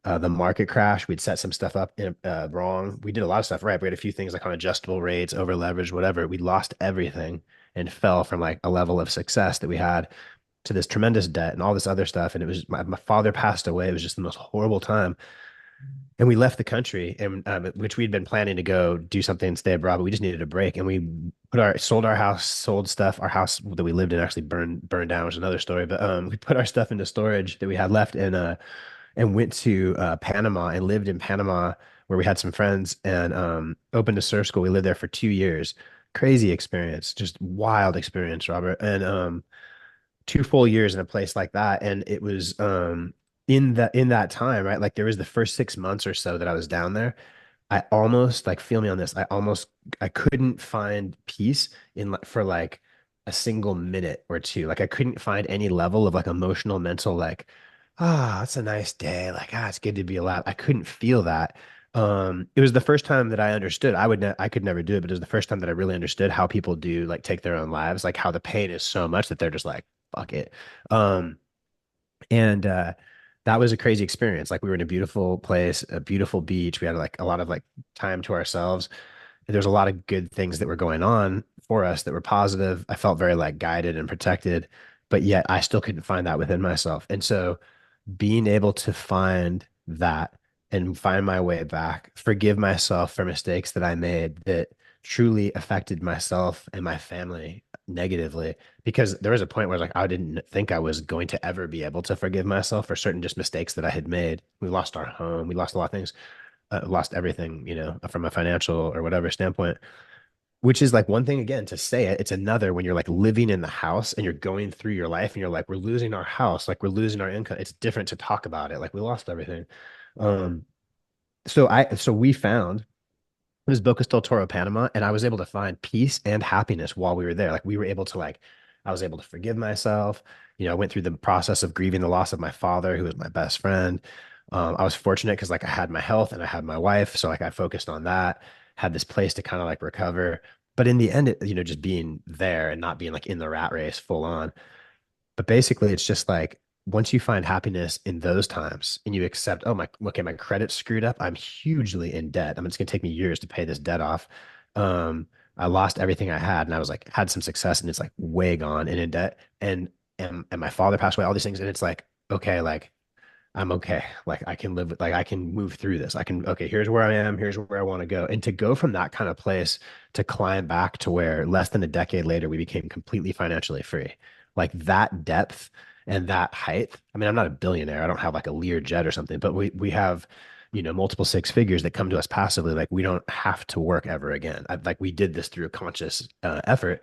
the market crash. We'd set some stuff up wrong. We did a lot of stuff right. We had a few things like on adjustable rates, over leverage, whatever. We lost everything and fell from like a level of success that we had to this tremendous debt and all this other stuff. And it was my father passed away. It was just the most horrible time, and we left the country, and which we'd been planning to go do something and stay abroad, but we just needed a break. And we sold our house, sold stuff. Our house that we lived in actually burned down, which is another story. But we put our stuff into storage that we had left, and went to Panama and lived in Panama where we had some friends, and opened a surf school. We lived there for 2 years. Crazy experience, just wild experience, Robert. And 2 full years in a place like that. And it was in that time, right? Like there was the first 6 months or so that I was down there. I almost like feel me on this. I couldn't find peace for like a single minute or two. Like I couldn't find any level of like emotional, mental, like, it's a nice day. Like, it's good to be alive. I couldn't feel that. It was the first time that I understood. I could never do it, but it was the first time that I really understood how people do like take their own lives, like how the pain is so much that they're just like, fuck it. Um, and that was a crazy experience. Like we were in a beautiful place, a beautiful beach. We had like a lot of like time to ourselves. There's a lot of good things that were going on for us that were positive. I felt very like guided and protected, but yet I still couldn't find that within myself. And so being able to find that and find my way back, forgive myself for mistakes that I made that truly affected myself and my family negatively, because there was a point where like I didn't think I was going to ever be able to forgive myself for certain just mistakes that I had made. We lost our home, we lost a lot of things, lost everything, from a financial or whatever standpoint, which is like one thing again to say it. It's another when you're like living in the house and you're going through your life and you're like, we're losing our house, like we're losing our income. It's different to talk about it. Like we lost everything. Um, so we found it was Bocas del Toro, Panama, and I was able to find peace and happiness while we were there. Like we were able to I was able to forgive myself. I went through the process of grieving the loss of my father, who was my best friend. I was fortunate because like I had my health and I had my wife, so like I focused on that, had this place to kind of like recover. But in the end, just being there and not being like in the rat race full on. But basically, it's just like once you find happiness in those times and you accept, oh my, okay, my credit's screwed up. I'm hugely in debt. I mean, it's gonna take me years to pay this debt off. Um, I lost everything I had, and I was like had some success, and it's like way gone and in debt, and my father passed away, all these things, and it's like okay, like I'm okay. Like I can live with, like I can move through this. I can, okay, here's where I am, here's where I want to go. And to go from that kind of place to climb back to where less than a decade later we became completely financially free. Like that depth and that height. I mean, I'm not a billionaire. I don't have like a Lear jet or something, but we have, multiple six figures that come to us passively. Like we don't have to work ever again. Like we did this through a conscious effort,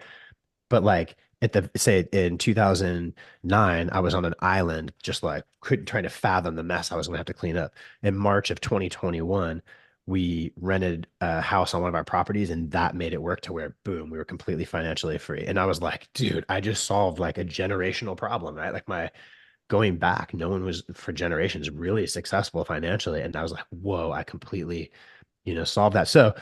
but like at the say in 2009, I was on an island, just like couldn't trying to fathom the mess I was going to have to clean up. In March of 2021, we rented a house on one of our properties, and that made it work to where, boom, we were completely financially free. And I was like, dude, I just solved like a generational problem, right? Like my going back, no one was for generations really successful financially. And I was like, whoa, I completely, solved that. So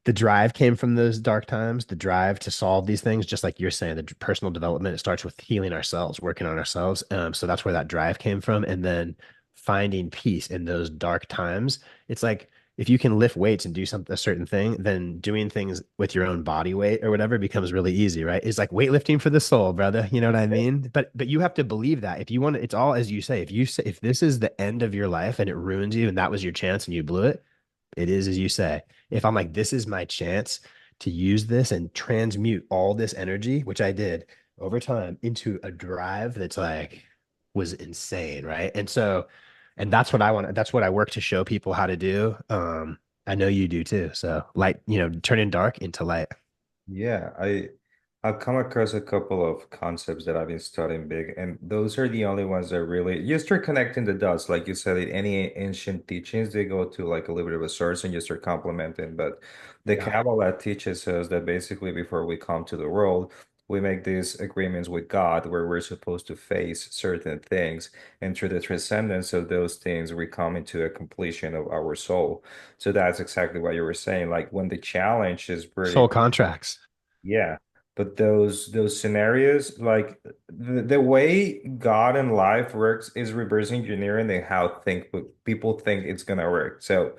the drive came from those dark times, the drive to solve these things, just like you're saying, the personal development, it starts with healing ourselves, working on ourselves. So that's where that drive came from. And then finding peace in those dark times. It's like if you can lift weights and do something, a certain thing, then doing things with your own body weight or whatever becomes really easy, right? It's like weightlifting for the soul, brother. You know what I mean? But you have to believe that. If you want to, it's all as you say. If you say if this is the end of your life and it ruins you and that was your chance and you blew it, it is as you say. If I'm like, this is my chance to use this and transmute all this energy, which I did over time, into a drive that's like was insane, right? And so, and that's what I want. That's what I work to show people how to do. I know you do too. So light, turning dark into light. Yeah, I've come across a couple of concepts that I've been studying big, and those are the only ones that really you start connecting the dots. Like you said, in any ancient teachings, they go to like a little bit of a source and you start complementing. But the Yeah. Kabbalah teaches us that basically before we come to the world, we make these agreements with God where we're supposed to face certain things, and through the transcendence of those things, we come into a completion of our soul. So that's exactly what you were saying. Like when the challenge is Soul pretty. contracts. Yeah, but those scenarios, like the way God and life works is reverse engineering and how think people think it's gonna work. So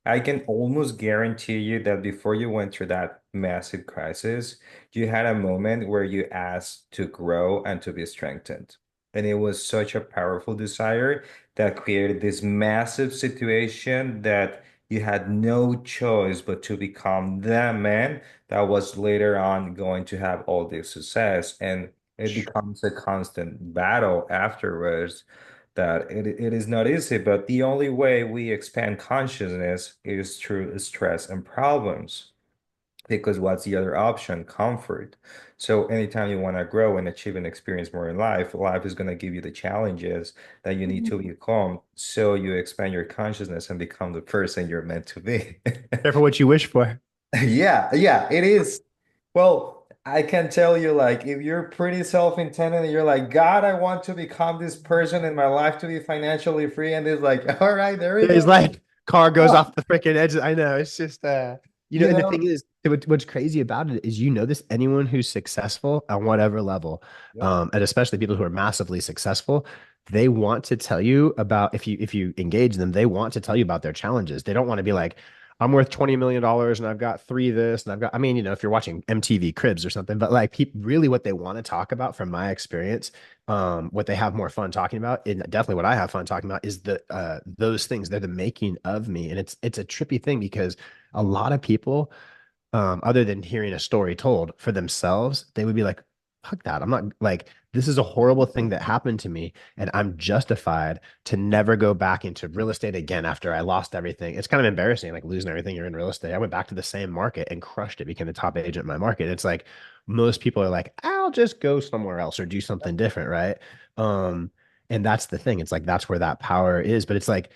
I can almost guarantee you that before you went through that massive crisis, you had a moment where you asked to grow and to be strengthened. And it was such a powerful desire that created this massive situation that you had no choice but to become the man that was later on going to have all this success. And it becomes a constant battle afterwards that it is not easy, but the only way we expand consciousness is through stress and problems. Because what's the other option? Comfort. So anytime you want to grow and achieve and experience more in life, life is going to give you the challenges that you need to become. So you expand your consciousness and become the person you're meant to be. Careful what you wish for. Yeah, yeah, it is. Well, I can tell you, like, if you're pretty self-intended and you're like, God, I want to become this person in my life to be financially free, and it's like, all right, there we Yeah, he's go. like, car goes Yeah, off the freaking edge. I know. It's just, you and the know, thing is, what's crazy about it is, this, anyone who's successful on whatever level, yep. and especially people who are massively successful, they want to tell you about, if you engage them, they want to tell you about their challenges. They don't want to be like, I'm worth $20 million and I've got three this and I've got, I mean, if you're watching MTV Cribs or something, but like people really what they want to talk about from my experience, what they have more fun talking about, and definitely what I have fun talking about is the those things. They're the making of me. And it's a trippy thing because a lot of people, other than hearing a story told for themselves, they would be like, fuck that. I'm not like, this is a horrible thing that happened to me, and I'm justified to never go back into real estate again after I lost everything. It's kind of embarrassing, like losing everything you're in real estate. I went back to the same market and crushed it, became the top agent in my market. It's like most people are like, I'll just go somewhere else or do something different, right? Um, and that's the thing. It's like that's where that power is, but it's like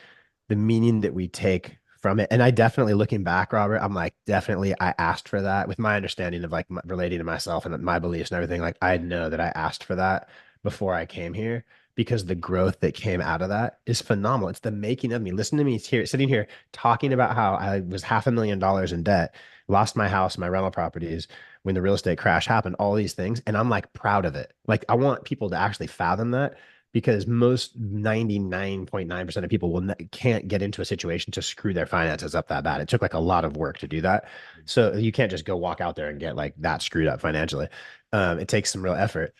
the meaning that we take from it. And I definitely, looking back, Robert, I'm like, definitely, I asked for that with my understanding of like relating to myself and my beliefs and everything. Like, I know that I asked for that before I came here because the growth that came out of that is phenomenal. It's the making of me. Listen to me here, sitting here talking about how I was $500,000 in debt, lost my house, my rental properties when the real estate crash happened, all these things. And I'm like proud of it. Like, I want people to actually fathom that because most 99.9% of people can't get into a situation to screw their finances up that bad. It took like a lot of work to do that. So you can't just go walk out there and get like that screwed up financially. It takes some real effort.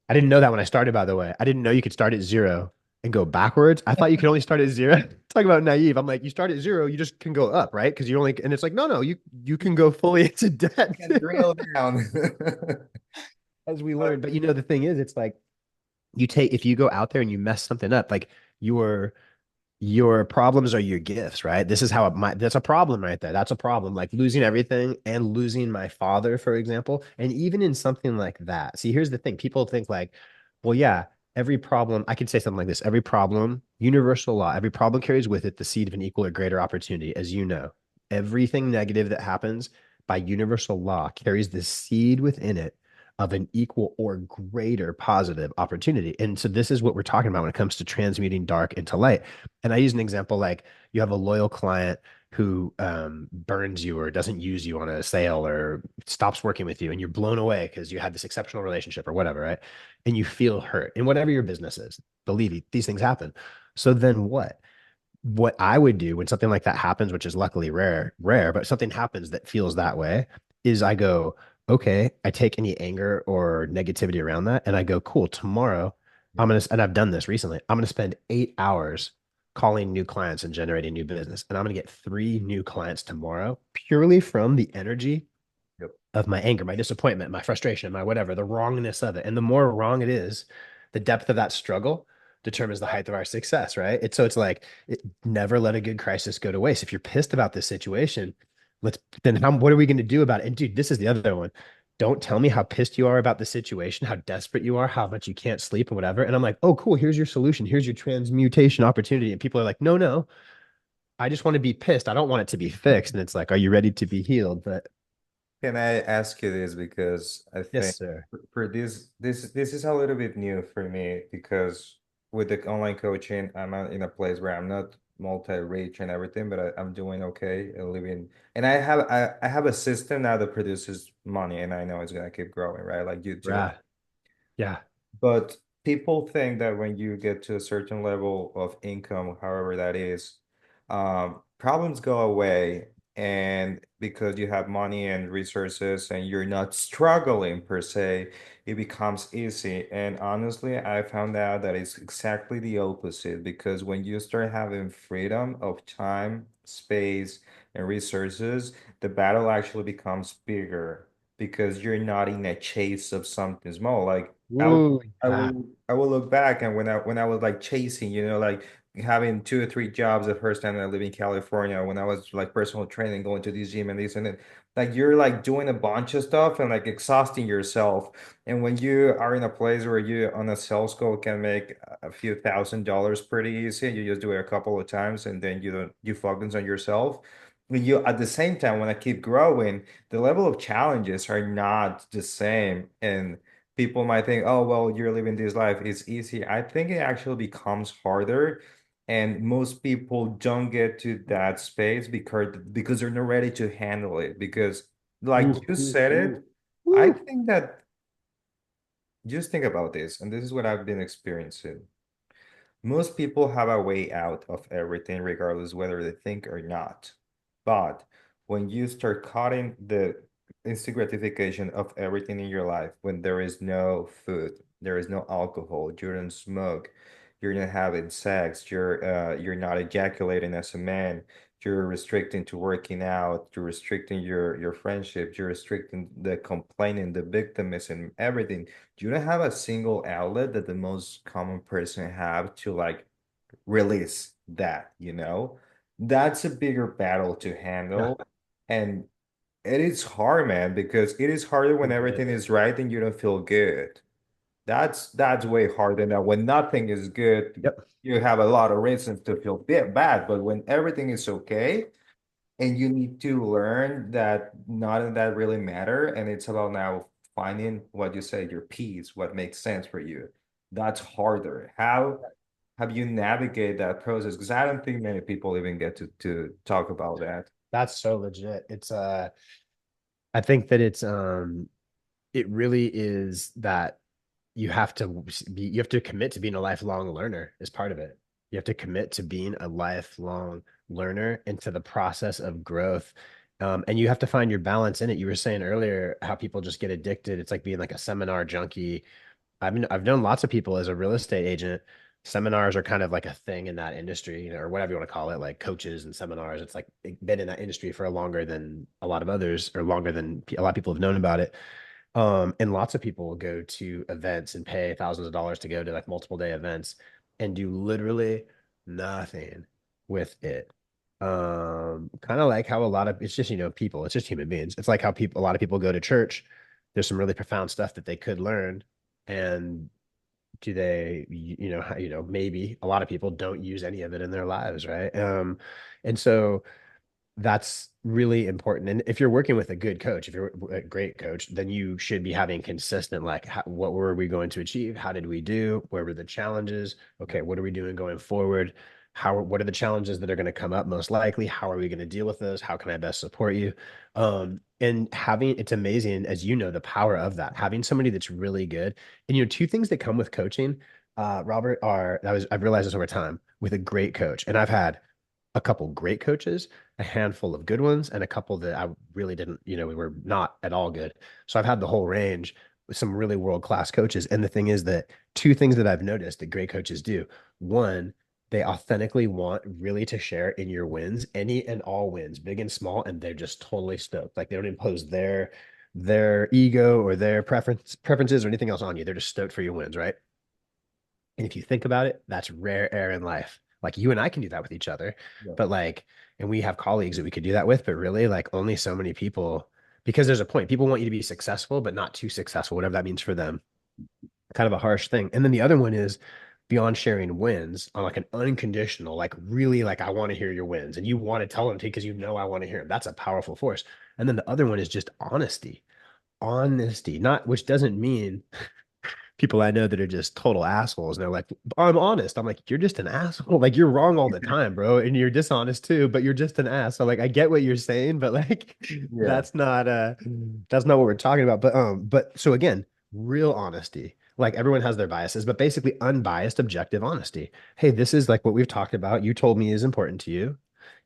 I didn't know that when I started, by the way. I didn't know you could start at zero and go backwards. I thought you could only start at zero. Talk about naive. I'm like, you start at zero, you just can go up, right? Because you only, and it's like, no, no, you can go fully into debt Can drill down. as we But learned. But you know, the thing is, it's like you take if you go out there and you mess something up, like your your problems are your gifts, right? This is how that's a problem right there. That's a problem. Like losing everything and losing my father, for example. And even in something like that. See, here's the thing. People think like, well, yeah, every problem, I could say something like this. Every problem, universal law, every problem carries with it the seed of an equal or greater opportunity, as you know. Everything negative that happens by universal law carries the seed within it of an equal or greater positive opportunity. And so this is what we're talking about when it comes to transmuting dark into light. And I use an example like you have a loyal client who burns you or doesn't use you on a sale or stops working with you, and you're blown away because you had this exceptional relationship or whatever, right? And you feel hurt in whatever your business is. Believe me, these things happen. So then what? What I would do when something like that happens, which is luckily rare, but something happens that feels that way, is I go, okay, I take any anger or negativity around that and I go, cool, tomorrow and I've done this recently, I'm gonna spend 8 hours calling new clients and generating new business. And I'm gonna get 3 new clients tomorrow purely from the energy yep. of my anger, my disappointment, my frustration, my whatever, the wrongness of it. And the more wrong it is, the depth of that struggle determines the height of our success, right? It's like never let a good crisis go to waste. If you're pissed about this situation, what are we going to do about it? And dude, this is the other one. Don't tell me how pissed you are about the situation, how desperate you are, how much you can't sleep and whatever. And I'm like, oh, cool. Here's your solution. Here's your transmutation opportunity. And people are like, no, no, I just want to be pissed. I don't want it to be fixed. And it's like, are you ready to be healed? But Can I ask you this because I yes, think sir. for this is a little bit new for me because with the online coaching, I'm in a place where I'm not multi-rich and everything, but I'm doing okay and living. And I have a system now that produces money, and I know it's gonna keep growing, right? Like you too. Yeah. Yeah. But people think that when you get to a certain level of income, however that is, problems go away. And because you have money and resources and you're not struggling per se, it becomes easy. And honestly, I found out that it's exactly the opposite because when you start having freedom of time, space, and resources, the battle actually becomes bigger because you're not in a chase of something small. Like Ooh, yeah. I will look back and when I was like chasing, like having 2 or 3 jobs the first time I lived in California, when I was like personal training, going to this gym and this and that, like you're like doing a bunch of stuff and like exhausting yourself. And when you are in a place where you on a sales call can make a few $1,000s pretty easy, you just do it a couple of times and then you focus on yourself. When you at the same time when I keep growing, the level of challenges are not the same. And people might think, oh, well, you're living this life. It's easy. I think it actually becomes harder. And most people don't get to that space because they're not ready to handle it. Because like Ooh, you ooh, said ooh. it, I Woo. think that just think about this, and this is what I've been experiencing. Most people have a way out of everything, regardless whether they think or not. But when you start cutting the instant gratification of everything in your life, when there is no food, there is no alcohol, you don't smoke, you're not having sex, you're not ejaculating as a man, you're restricting to working out, you're restricting your friendship, you're restricting the complaining, the victimism, everything. You don't have a single outlet that the most common person have to like release that. That's a bigger battle to Yeah, handle. And it is hard, man, because it is harder when it everything is. is right and you don't feel good. That's way harder than when nothing is good. Yep. You have a lot of reasons to feel bit bad, but when everything is okay, and you need to learn that none of that really matter. And it's about now finding what you say, your piece, what makes sense for you. That's harder. How have you navigate that process? Because I don't think many people even get to talk about that. That's so legit. I think that it really is that you have to commit to being a lifelong learner as part of it. You have to commit to being a lifelong learner into the process of growth. And you have to find your balance in it. You were saying earlier how people just get addicted. It's like being like a seminar junkie. I've known lots of people as a real estate agent. Seminars are kind of like a thing in that industry, or whatever you want to call it, like coaches and seminars. It's like been in that industry for longer than a lot of others, or longer than a lot of people have known about it. And lots of people will go to events and pay thousands of dollars to go to like multiple day events and do literally nothing with it. Kind of like how a lot of it's just, people, it's just human beings. It's like how a lot of people go to church. There's some really profound stuff that they could learn. And do they, maybe a lot of people don't use any of it in their lives, right? And so that's really important. And if you're working with a good coach, if you're a great coach, then you should be having consistent, like, what were we going to achieve? How did we do? Where were the challenges? Okay, what are we doing going forward? What are the challenges that are going to come up most likely? How are we going to deal with those? How can I best support you? And it's amazing, as you know, the power of that, having somebody that's really good. And, two things that come with coaching, Robert, I've realized this over time with a great coach. And I've had a couple great coaches, a handful of good ones, and a couple that I really didn't, we were not at all good. So I've had the whole range with some really world-class coaches. And the thing is that two things that I've noticed that great coaches do. One, they authentically want really to share in your wins, any and all wins, big and small, and they're just totally stoked. Like they don't impose their ego or their preferences or anything else on you. They're just stoked for your wins, right? And if you think about it, that's rare air in life. Like you and I can do that with each other, Yeah. but like, and we have colleagues that we could do that with, but really, like, only so many people, because there's a point. People want you to be successful, but not too successful, whatever that means for them. Kind of a harsh thing. And then the other one is beyond sharing wins on like an unconditional, like really, like, I want to hear your wins and you want to tell them to because I want to hear them. That's a powerful force. And then the other one is just honesty, not, which doesn't mean people I know that are just total assholes. And they're like, I'm honest. I'm like, you're just an asshole. Like, you're wrong all the time, bro. And you're dishonest too, but you're just an ass. So like, I get what you're saying, but like, Yeah. that's not what we're talking about. But so again, real honesty. Like everyone has their biases, but basically unbiased, objective honesty. Hey, this is like what we've talked about. You told me is important to you.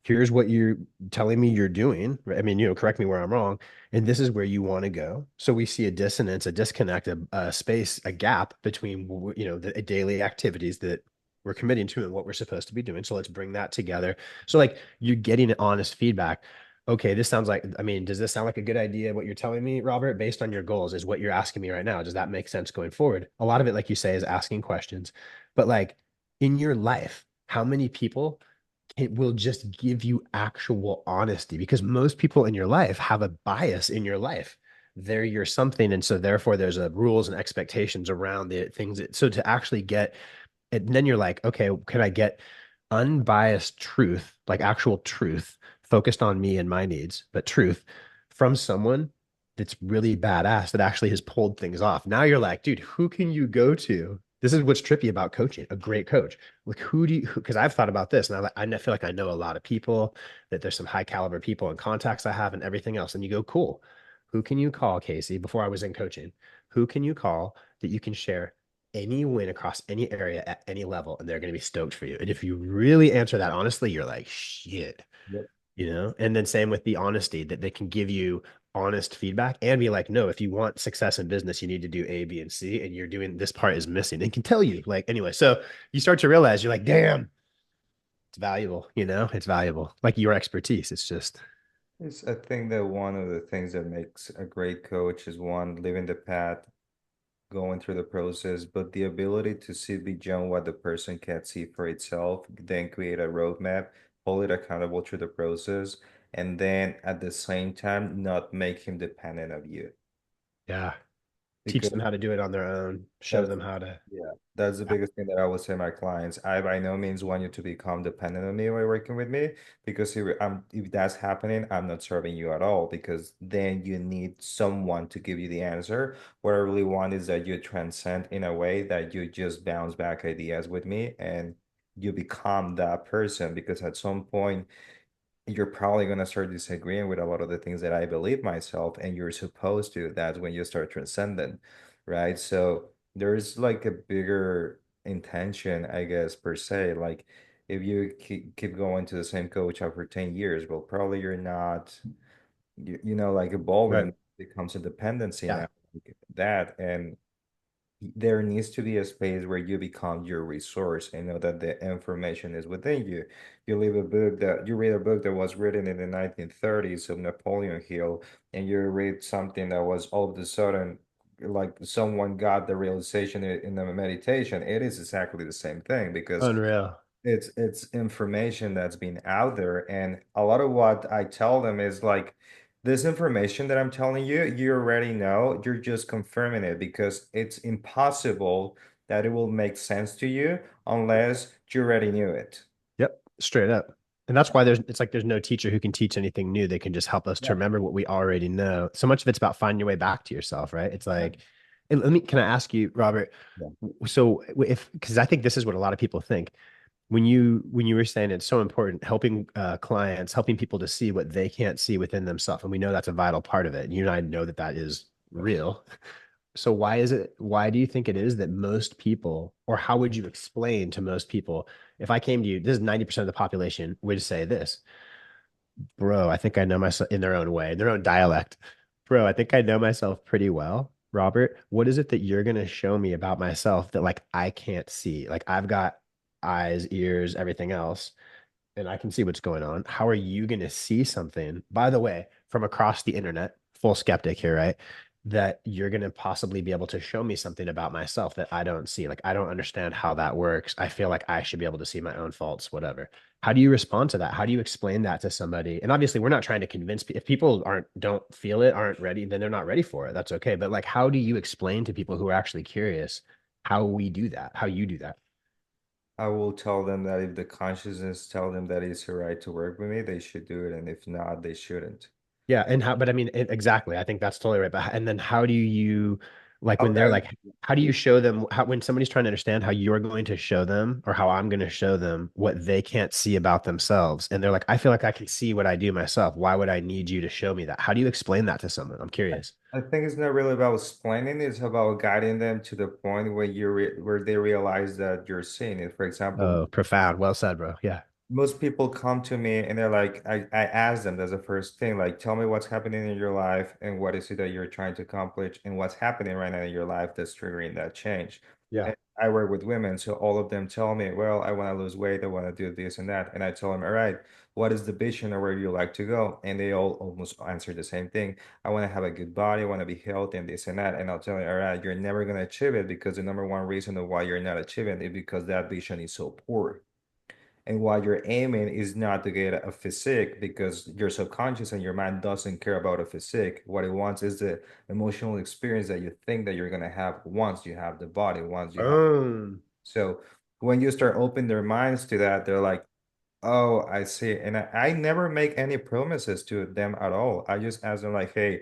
Here's what you're telling me you're doing. Right? I mean, correct me where I'm wrong, and this is where you want to go. So we see a dissonance, a disconnect, a space, a gap between the daily activities that we're committing to and what we're supposed to be doing. So let's bring that together. So like you're getting an honest feedback. Okay, this sounds like, I mean, does this sound like a good idea? What you're telling me, Robert, based on your goals, is what you're asking me right now. Does that make sense going forward? A lot of it, like you say, is asking questions. But like in your life, how many people it will just give you actual honesty because most people in your life have a bias in your life. They're your something. And so therefore there's a rules and expectations around the things so to actually get, and then you're like, okay, can I get unbiased truth, like actual truth, focused on me and my needs, but truth from someone that's really badass that actually has pulled things off. Now you're like, dude, who can you go to? This is what's trippy about coaching, a great coach. Like, who do you, because I've thought about this and I feel like I know a lot of people, that there's some high caliber people and contacts I have and everything else. And you go, cool. Who can you call, Casey, before I was in coaching? Who can you call that you can share any win across any area at any level, and they're going to be stoked for you. And if you really answer that honestly, you're like, shit, Yep. And then same with the honesty that they can give you honest feedback and be like, no, if you want success in business, you need to do A, B, and C, and you're doing this part is missing. They can tell you, like, anyway. So you start to realize you're like, damn, it's valuable, it's valuable. Like your expertise. It's just, I think that one of the things that makes a great coach is one, living the path, going through the process, but the ability to see beyond what the person can see for itself, then create a roadmap, hold it accountable through the process, and then at the same time, not make him dependent of you. yeah, teach them Because how to do it on their own, show that's them how to. yeah, that's the biggest thing that I would say to my clients. I by no means want you to become dependent on me while working with me because if that's happening, I'm not serving you at all because then you need someone to give you the answer. What I really want is that you transcend in a way that you just bounce back ideas with me and you become that person because at some point you're probably going to start disagreeing with a lot of the things that I believe myself, and you're supposed to. That's when you start transcending, right? So there's like a bigger intention, I guess, per se. Like if you keep going to the same coach after 10 years, well, probably you're not, like Right. evolving becomes a dependency Yeah. now, like that. And there needs to be a space where you become your resource and know that the information is within you. You read a book that was written in the 1930s of Napoleon Hill, and you read something that was all of a sudden like someone got the realization in a meditation. It is exactly the same thing because Unreal. it's information that's been out there, and a lot of what I tell them is like this information that I'm telling you, you already know, you're just confirming it because it's impossible that it will make sense to you unless you already knew it. Yep, straight up. And that's why there's no teacher who can teach anything new. They can just help us to Yeah. remember what we already know. So much of it's about finding your way back to yourself, right? It's Yeah. like, and can I ask you, Robert? Yeah. So if, because I think this is what a lot of people think when you were saying it's so important helping clients, helping people to see what they can't see within themselves, and we know that's a vital part of it. And you and I know that that is real. So why do you think it is that most people, or how would you explain to most people, if I came to you, this is 90% of the population would say this, bro, I think I know myself in their own way, their own dialect. Bro, I think I know myself pretty well. Robert, what is it that you're going to show me about myself that like I can't see? Like I've got eyes, ears, everything else, and I can see what's going on. How are you going to see something, by the way, from across the internet, full skeptic here, right? That you're going to possibly be able to show me something about myself that I don't see. Like, I don't understand how that works. I feel like I should be able to see my own faults, whatever. How do you respond to that? How do you explain that to somebody? And obviously, we're not trying to convince if people don't feel it, aren't ready, then they're not ready for it. That's okay. But like, how do you explain to people who are actually curious how we do that, how you do that? I will tell them that if the consciousness tell them that it's all right to work with me, they should do it, and if not, they shouldn't. Yeah, and how, but I mean, exactly. I think that's totally right. But and then how do you, like, when they're Okay. like, how do you show them how when somebody's trying to understand how you're going to show them or how I'm going to show them what they can't see about themselves, and they're like, I feel like I can see what I do myself. Why would I need you to show me that? How do you explain that to someone? I'm curious. I think it's not really about explaining, it's about guiding them to the point where where they realize that you're seeing it. For example, Oh, profound. Well said, bro. Yeah. most people come to me and they're like, I ask them, that's the first thing, like, tell me what's happening in your life and what is it that you're trying to accomplish and what's happening right now in your life that's triggering that change. Yeah. And I work with women, so all of them tell me, well, I want to lose weight, I want to do this and that. And I tell them, all right, what is the vision or where you like to go? And they all almost answer the same thing. I want to have a good body, I want to be healthy and this and that. And I'll tell you, all right, you're never going to achieve it because the number one reason of why you're not achieving it is because that vision is so poor. And what you're aiming is not to get a physique because your subconscious and your mind doesn't care about a physique. What it wants is the emotional experience that you think that you're going to have once you have the body, once you have. Boom. So when you start opening their minds to that, they're like, oh, I see. And I never make any promises to them at all. I just ask them like, hey,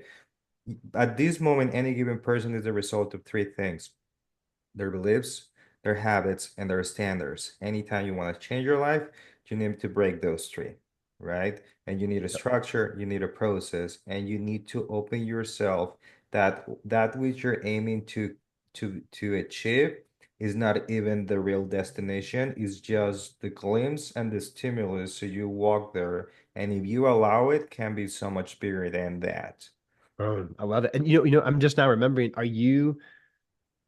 at this moment, any given person is the result of three things: their beliefs, their habits, and their standards. Anytime you want to change your life, you need to break those three, right? And you need a Yep. structure, you need a process, and you need to open yourself that which you're aiming to achieve is not even the real destination, it's just the glimpse and the stimulus. So you walk there, and if you allow it, can be so much bigger than that. Boom. I love it. And I'm just now remembering, are you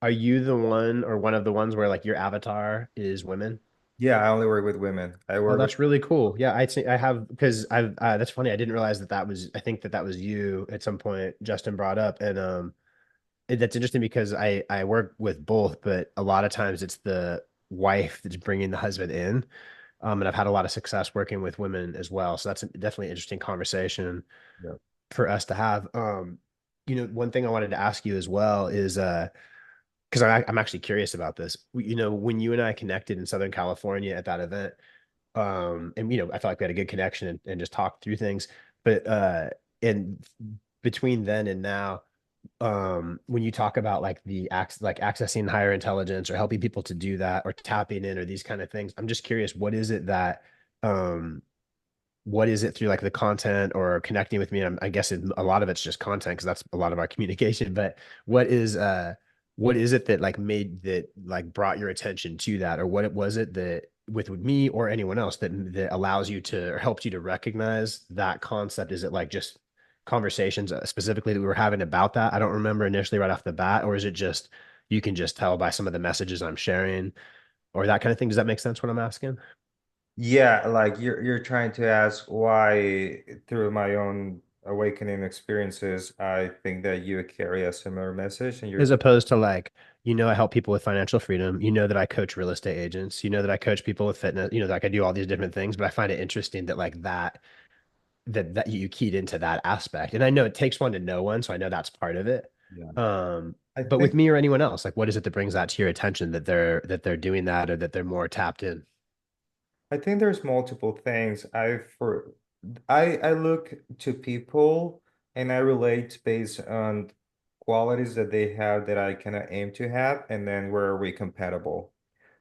the one or one of the ones where like your avatar is women? Yeah, I only work with women. I Oh, work with that's really cool. Yeah, I have because I've that's funny. I didn't realize that that was. I think that that was you at some point. Justin brought up, and that's interesting because I work with both, but a lot of times it's the wife that's bringing the husband in. And I've had a lot of success working with women as well. So that's definitely an interesting conversation yeah. for us to have. One thing I wanted to ask you as well is because I'm actually curious about this. When you and I connected in Southern California at that event, and I felt like we had a good connection and just talked through things. But and between then and now, when you talk about like like accessing higher intelligence or helping people to do that or tapping in or these kind of things, I'm just curious, um what is it through like the content or connecting with me? I guess a lot of it's just content because that's a lot of our communication. But what is what is it that like made that like brought your attention to that, or what it was it that with me or anyone else that allows you to or helped you to recognize that concept? Is it like just conversations specifically that we were having about that? I don't remember initially right off the bat, or is it just you can just tell by some of the messages I'm sharing or that kind of thing? Does that make sense what I'm asking? Yeah, like you're trying to ask why through my own awakening experiences, I think that you carry a similar message and As you're opposed to like, I help people with financial freedom. You know that I coach real estate agents. You know that I coach people with fitness. Like I do all these different things, but I find it interesting that like that you keyed into that aspect. And I know it takes one to know one, so I know that's part of it. yeah. I But with think me or anyone else, like what is it that brings that to your attention that they're doing that or that they're more tapped in? I think there's multiple things. I look to people and I relate based on qualities that they have that I kind of aim to have, and then where are we compatible?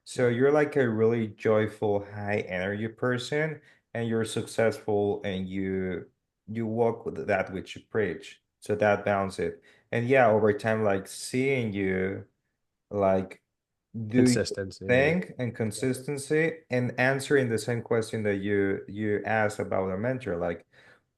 So you're like a really joyful, high energy person, and you're successful, and you walk with that which you preach. So that bounce it. And yeah, over time, like seeing you like do your Consistency. thing and consistency and answering the same question that you asked about a mentor. Like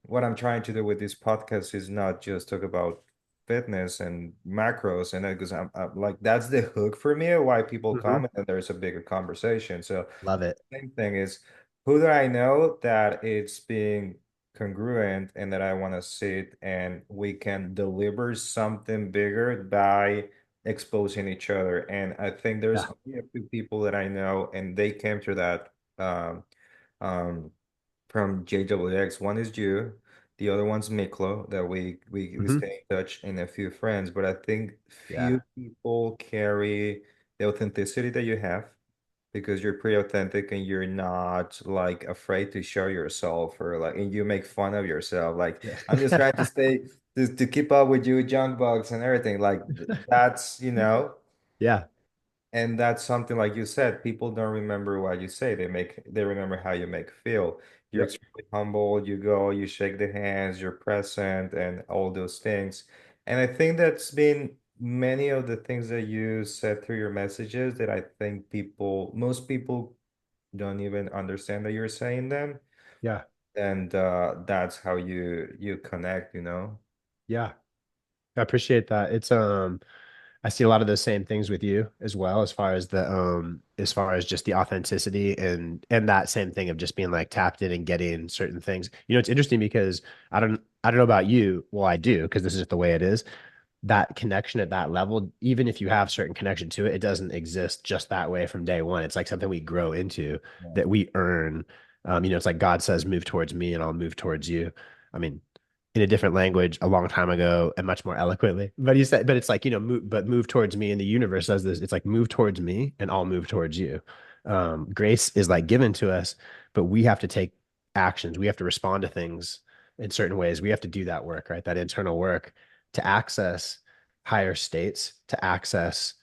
what I'm trying to do with this podcast is not just talk about fitness and macros and because I'm like that's the hook for me why people Hmm. come and then there's a bigger conversation. So Love it. same thing is who do I know that it's being congruent and that I want to sit and we can deliver something bigger by exposing each other. And I think there's Yeah. only a few people that I know and they came through that um, from JWX. One is you, the other one's Miklo that we Hmm. stay in touch and a few friends, but I think Yeah. few people carry the authenticity that you have because you're pretty authentic and you're not like afraid to show yourself or like and you make fun of yourself. Like I'm just trying to Yeah. stay to keep up with you, junk bugs and everything. Like that's, Yeah. and that's something like you said, people don't remember what you say. They remember how you make feel. You're Yep. extremely humble, you go, you shake the hands, you're present and all those things. And I think that's been many of the things that you said through your messages that I think most people don't even understand that you're saying them. Yeah. And that's how you connect. Yeah. I appreciate that. I see a lot of those same things with you as well, as far as just the authenticity and that same thing of just being like tapped in and getting certain things. It's interesting because I don't know about you. Well, I do because this is just the way it is. That connection at that level, even if you have certain connection to it, it doesn't exist just that way from day one. It's like something we grow into Yeah. that we earn. It's like God says, move towards me and I'll move towards you. I mean, in a different language a long time ago and much more eloquently. But he said, but it's like, move towards me. And the universe does this. It's like move towards me and I'll move towards you. Grace is like given to us, but we have to take actions. We have to respond to things in certain ways. We have to do that work, right? That internal work to access higher states, to access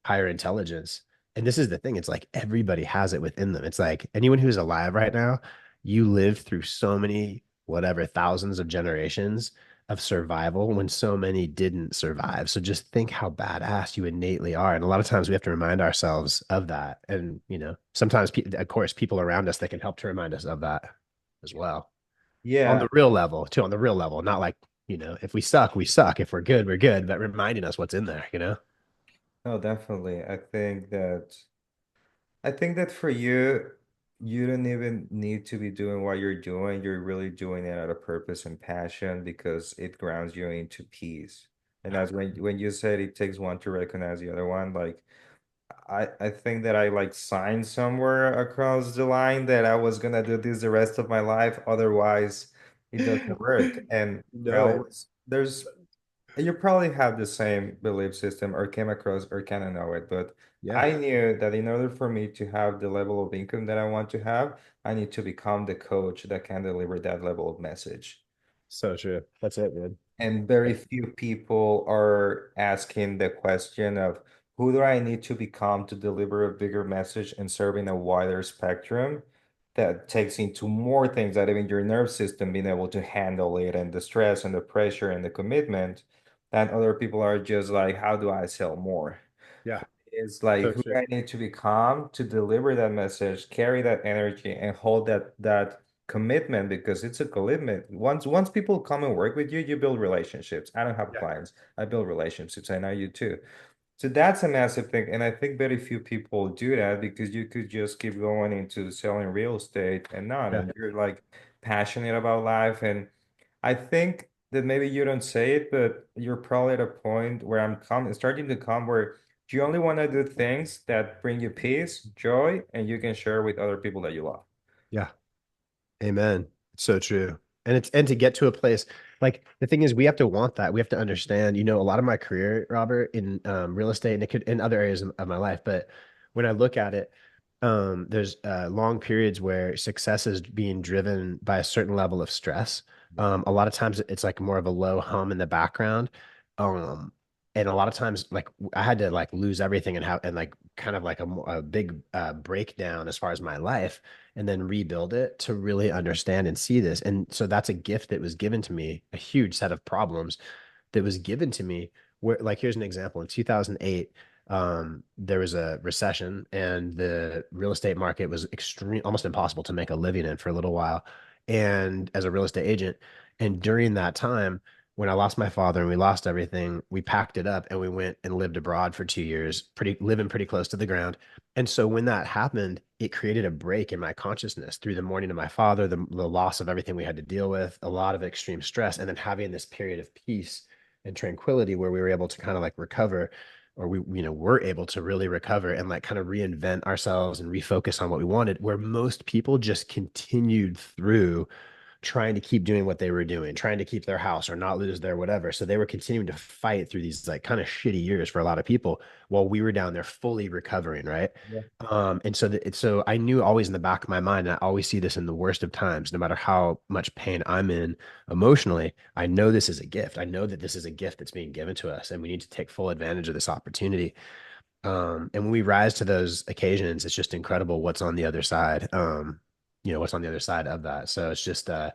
higher intelligence. And this is the thing, it's like everybody has it within them. It's like anyone who's alive right now, you lived through so many, whatever, thousands of generations of survival when so many didn't survive. So just think how badass you innately are. And a lot of times we have to remind ourselves of that. And, sometimes, of course, people around us that can help to remind us of that as well on Yeah, the real level, too, on the real level, not like, if we suck, we suck. If we're good, we're good. But reminding us what's in there. no, definitely. I think that for you, you don't even need to be doing what you're doing. You're really doing it out of purpose and passion because it grounds you into peace. And that's when you said it takes one to recognize the other one, like I think that I like signed somewhere across the line that I was gonna do this the rest of my life. Otherwise, it doesn't work. And I Know it. always there's you probably have the same belief system or came across or kind of know it, but Yeah. I knew that in order for me to have the level of income that I want to have, I need to become the coach that can deliver that level of message. So true. That's it, man. And very few people are asking the question of who do I need to become to deliver a bigger message and serving a wider spectrum that takes into more things that even your nerve system being able to handle it and the stress and the pressure and the commitment. and other people are just like, how do I sell more? Yeah. It's like So who true. I need to become to deliver that message, carry that energy, and hold that commitment because it's a commitment. Once people come and work with you, you build relationships. I don't have Yeah. clients. I build relationships. I know you too. So that's a massive thing. And I think very few people do that because you could just keep going into selling real estate and not, Yeah. and you're like passionate about life. And I think that maybe you don't say it, but you're probably at a point where I'm coming, starting to come where you only want to do things that bring you peace, joy, and you can share with other people that you love. Yeah. Amen. It's so true. And to get to a place like the thing is we have to want that. We have to understand, a lot of my career, Robert, in real estate and it could in other areas of my life, but when I look at it, there's long periods where success is being driven by a certain level of stress. A lot of times it's like more of a low hum in the background. Um, and a lot of times like I had to like lose everything and have and like kind of like a big breakdown as far as my life and then rebuild it to really understand and see this. And so that's a gift that was given to me, a huge set of problems that was given to me. Where, like, here's an example. In 2008, there was a recession and the real estate market was extreme, almost impossible to make a living in for a little while. And as a real estate agent, and during that time, when I lost my father and we lost everything, we packed it up and we went and lived abroad for 2 years, living pretty close to the ground. And so when that happened, it created a break in my consciousness through the mourning of my father, the loss of everything we had to deal with, a lot of extreme stress, and then having this period of peace and tranquility where we were able to kind of like recover, or were able to really recover and like kind of reinvent ourselves and refocus on what we wanted, where most people just continued through trying to keep doing what they were doing, trying to keep their house or not lose their whatever. So they were continuing to fight through these like kind of shitty years for a lot of people while we were down there fully recovering, right? Yeah. So I knew always in the back of my mind, and I always see this in the worst of times, no matter how much pain I'm in emotionally, I know this is a gift. I know that this is a gift that's being given to us, and we need to take full advantage of this opportunity. And when we rise to those occasions, it's just incredible what's on the other side. What's on the other side of that. So it's just and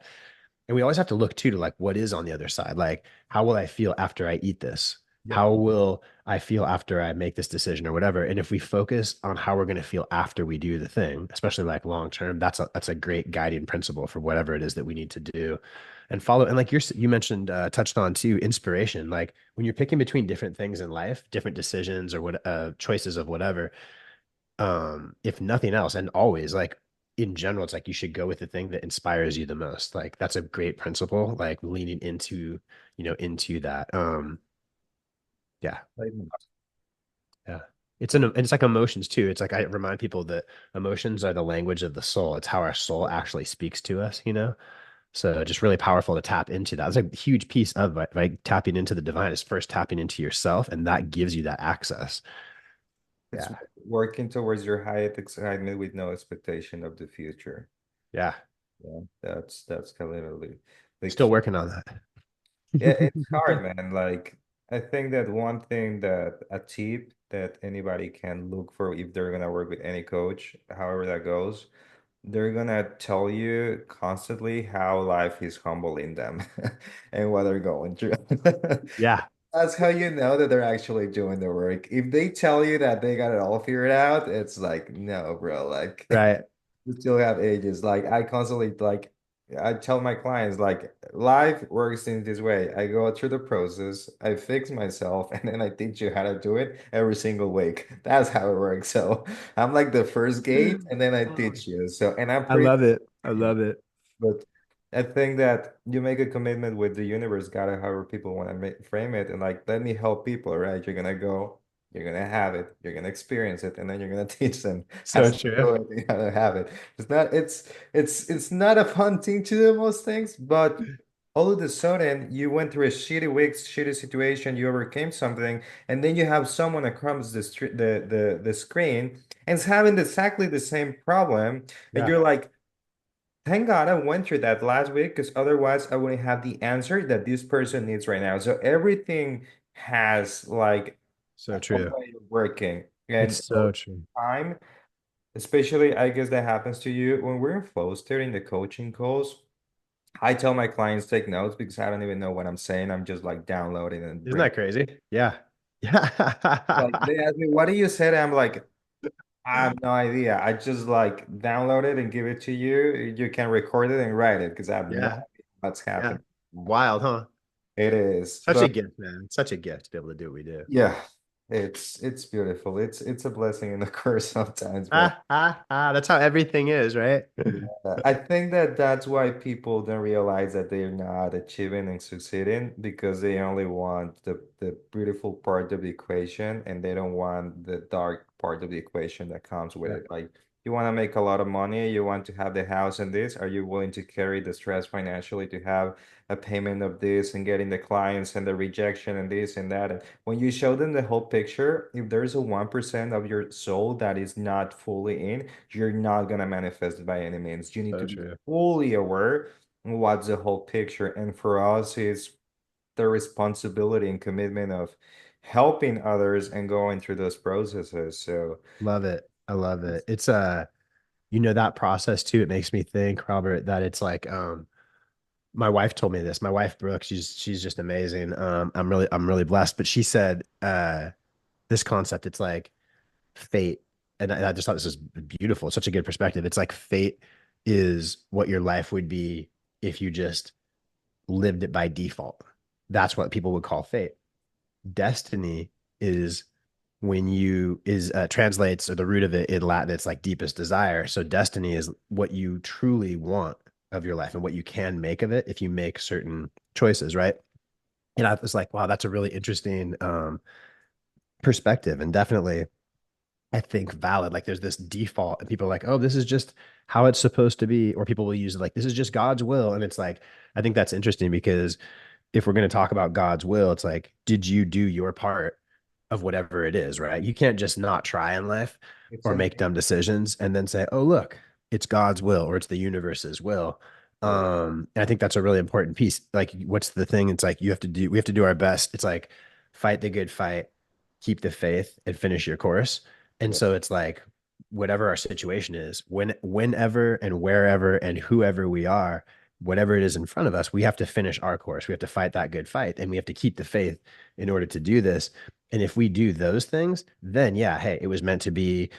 we always have to look too to like what is on the other side. Like, how will I feel after I eat this? Yeah. How will I feel after I make this decision or whatever? And if we focus on how we're going to feel after we do the thing, especially like long term, that's a great guiding principle for whatever it is that we need to do and follow. And like you mentioned, touched on too, inspiration. Like when you're picking between different things in life, different decisions or what choices of whatever, if nothing else, and always like in general, it's like you should go with the thing that inspires you the most. Like that's a great principle, like leaning into that. Yeah, yeah. It's like emotions too. It's like I remind people that emotions are the language of the soul. It's how our soul actually speaks to us. So just really powerful to tap into that. It's a huge piece of it, right? Tapping into the divine is first tapping into yourself, and that gives you that access. It's Yeah. working towards your highest excitement with no expectation of the future. Yeah. Yeah, that's literally the Still key. working on Yeah, it's that. hard, man. Like, I think that one thing that a tip that anybody can look for if they're gonna work with any coach, however that goes, they're gonna tell you constantly how life is humbling them and what they're going through. Yeah. That's how you know that they're actually doing the work. If they tell you that they got it all figured out, it's like, no, bro, like Right. you still have ages. Like I constantly like I tell my clients like life works in this way. I go through the process, I fix myself, and then I teach you how to do it every single week. That's how it works. So I'm like the first gate and then I teach you. So and I'm I pretty love it. I love it. but I think that you make a commitment with the universe, gotta however people want to frame it, and like let me help people, right? You're gonna go, you're gonna have it, you're gonna experience it, and then you're gonna teach them how So to true. do it, and how to have it. It's not a fun thing to do most things, but all of a sudden you went through a shitty week, shitty situation, you overcame something, and then you have someone across the screen and is having exactly the same problem, and Yeah. you're like. Thank God I went through that last week because otherwise I wouldn't have the answer that this person needs right now. So everything has like So a true. way of working. And It's so true. time, especially I guess that happens to you when we're in flow, during the coaching calls. I tell my clients take notes because I don't even know what I'm saying. I'm just like downloading and Isn't bring. that crazy? Yeah. Like Yeah. they ask me, "What do you say?" I'm like, I have no idea. I just like download it and give it to you. You can record it and write it because I have no Yeah. idea what's Yeah. happening. Wild, huh? It is, Such a but gift, man. Such a gift to be able to do what we do. yeah, it's beautiful. It's a blessing and a curse sometimes, but That's how everything is, right? I think that that's why people don't realize that they're not achieving and succeeding because they only want the beautiful part of the equation and they don't want the dark part of the equation that comes with Yeah, it. Like you want to make a lot of money, you want to have the house and this, are you willing to carry the stress financially to have a payment of this and getting the clients and the rejection and this and that? And when you show them the whole picture, if there's a 1% of your soul that is not fully in, you're not gonna manifest it by any means. You need so to be true. fully aware of what's the whole picture. And for us, it's the responsibility and commitment of helping others and going through those processes. So Love it. I love it. It's you know that process too. It makes me think, Robert, that it's like my wife told me this. My wife Brooke, she's just amazing. I'm really blessed. But she said this concept, it's like fate. And I just thought this was beautiful. It's such a good perspective. It's like fate is what your life would be if you just lived it by default. That's what people would call fate. Destiny is when you is translates, or the root of it in Latin, it's like deepest desire. So destiny is what you truly want of your life and what you can make of it if you make certain choices, right? And I was like, wow, that's a really interesting perspective, and definitely I think valid. Like there's this default, and people are like, oh, this is just how it's supposed to be, or people will use it like this is just God's will, and it's like I think that's interesting because if we're going to talk about God's will, it's like, did you do your part of whatever it is, right? You can't just not try in life it's or in make dumb decisions and then say, oh, look, it's God's will or it's the universe's will. yeah. And I think that's a really important piece. Like, what's the thing? It's like we have to do our best. It's like fight the good fight, keep the faith, and finish your course. And Yeah. so it's like whatever our situation is, whenever and wherever and whoever we are, whatever it is in front of us, we have to finish our course. We have to fight that good fight and we have to keep the faith in order to do this. And if we do those things, then yeah, hey, it was meant to be.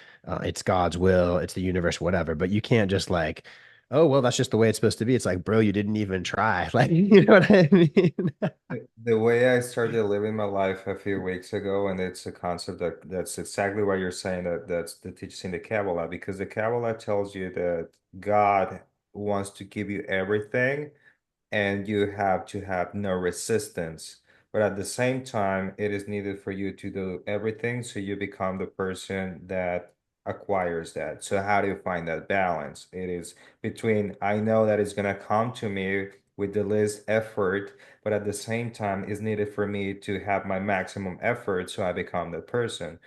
It's God's will, it's the universe, whatever. But you can't just like, oh, well, that's just the way it's supposed to be. It's like, bro, you didn't even try. Like, you know what I mean? The way I started living my life a few weeks ago, and it's a concept that's exactly what you're saying, that's the teaches in the Kabbalah, because the Kabbalah tells you that God wants to give you everything and you have to have no resistance. But at the same time, it is needed for you to do everything so you become the person that acquires that. So how do you find that balance? It is between I know that it's gonna come to me with the least effort, but at the same time, it's needed for me to have my maximum effort so I become that person.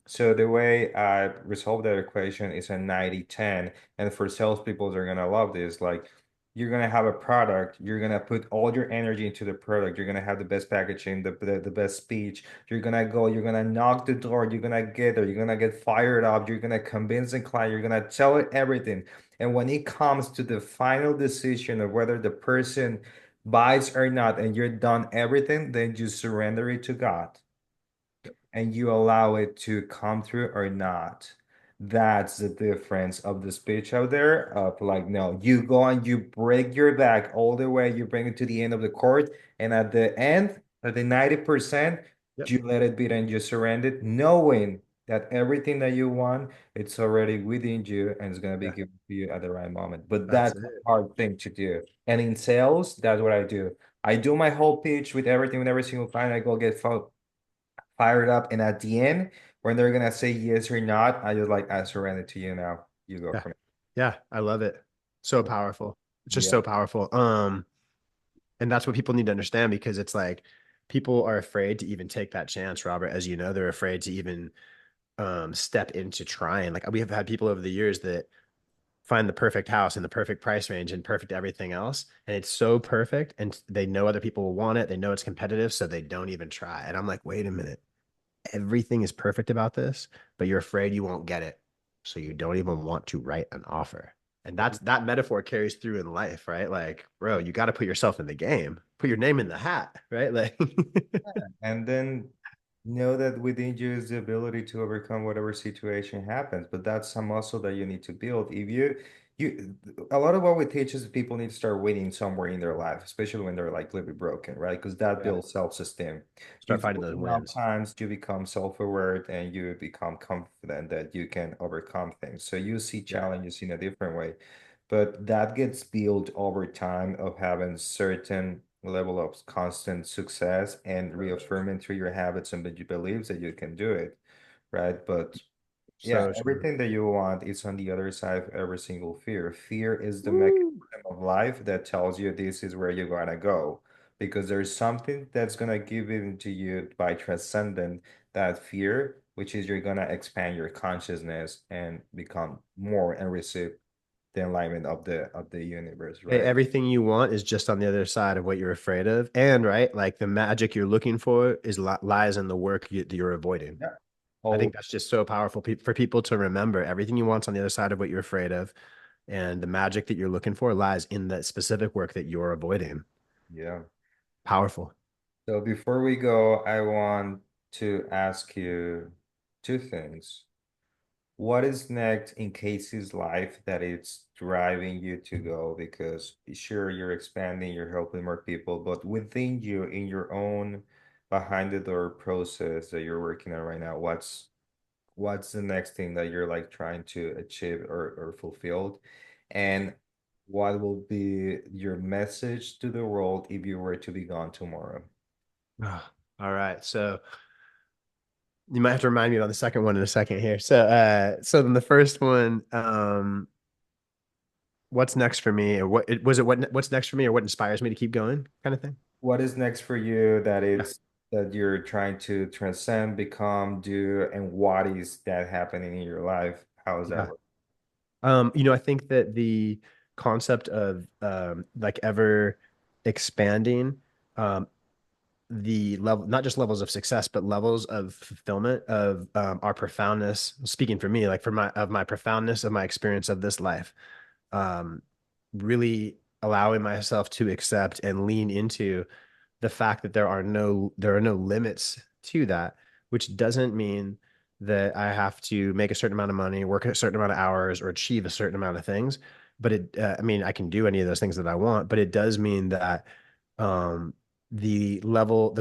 So the way I resolve that equation is a 90-10. And for salespeople, they're gonna love this. Like you're gonna have a product, you're gonna put all your energy into the product, you're gonna have the best packaging, the best speech, you're gonna go, you're gonna knock the door, you're gonna get there, you're gonna get fired up, you're gonna convince the client, you're gonna tell it everything. And when it comes to the final decision of whether the person buys or not, and you're done everything, then you surrender it to God and you allow it to come through or not. That's the difference of the speech out there of like, no, you go and you break your back all the way, you bring it to the end of the court, and at the end, at the 90%, Yep. you let it be and you surrender, knowing that everything that you want, it's already within you and it's gonna be Yeah. given to you at the right moment. But That's that's a it. hard thing to do. And in sales, that's what I do. I do my whole pitch with everything, with every single client. I go get fired up. And at the end, when they're gonna say yes or not, I just like I surrender to you now. You go Yeah. from Yeah. I love it. So it. powerful. It's just Yeah. so powerful. And that's what people need to understand because it's like people are afraid to even take that chance, Robert. As you know, they're afraid to even step into trying. Like we have had people over the years that find the perfect house and the perfect price range and perfect everything else. And it's so perfect. And they know other people will want it. They know it's competitive. So they don't even try. And I'm like, wait a minute. Everything is perfect about this, but you're afraid you won't get it. So you don't even want to write an offer. And that metaphor carries through in life, right? Like, bro, you got to put yourself in the game, put your name in the hat, right? Like, And then know that within you is the ability to overcome whatever situation happens. But that's a muscle that you need to build. If you, a lot of what we teach is people need to start winning somewhere in their life, especially when they're like little bit broken, right? Because that yeah, builds self-esteem. You start fighting fail those enough wins. times, you become self-aware and you become confident that you can overcome things. So you see Yeah, challenges in a different way. But that gets built over time of having certain level of constant success and reaffirming through your habits and your beliefs that you can do it, right? But yeah, so true. everything that you want is on the other side of every single fear. Fear is the mechanism Woo. of life that tells you this is where you're gonna go. Because there's something that's gonna give it to you by transcending that fear, which is you're gonna expand your consciousness and become more and receive the alignment of the universe, Hey, right? everything you want is just on the other side of what you're afraid of. And right, like the magic you're looking for is lies in the work that you're avoiding. Yeah. I Oh, think that's just so powerful for people to remember everything you want's on the other side of what you're afraid of. And the magic that you're looking for lies in that specific work that you're avoiding. yeah. Powerful. So before we go, I want to ask you two things. What is next in Casey's life that it's driving you to go? Because sure, you're expanding, you're helping more people, but within you, in your own behind the door process that you're working on right now, what's the next thing that you're like trying to achieve or fulfilled? And what will be your message to the world if you were to be gone tomorrow? Ah, all right. So you might have to remind me on the second one in a second here. So then the first one, what's next for me, or what's next for me, or what inspires me to keep going, kind of thing. What is next for you that Yeah. it's that you're trying to transcend, become, do, and what is that happening in your life? How is that Yeah. work? I think that the concept of like ever expanding the level, not just levels of success, but levels of fulfillment of our profoundness. Speaking for me, like for my profoundness of my experience of this life, um, really allowing myself to accept and lean into the fact that there are no limits to that, which doesn't mean that I have to make a certain amount of money, work a certain amount of hours, or achieve a certain amount of things. I mean, I can do any of those things that I want, but it does mean that um, the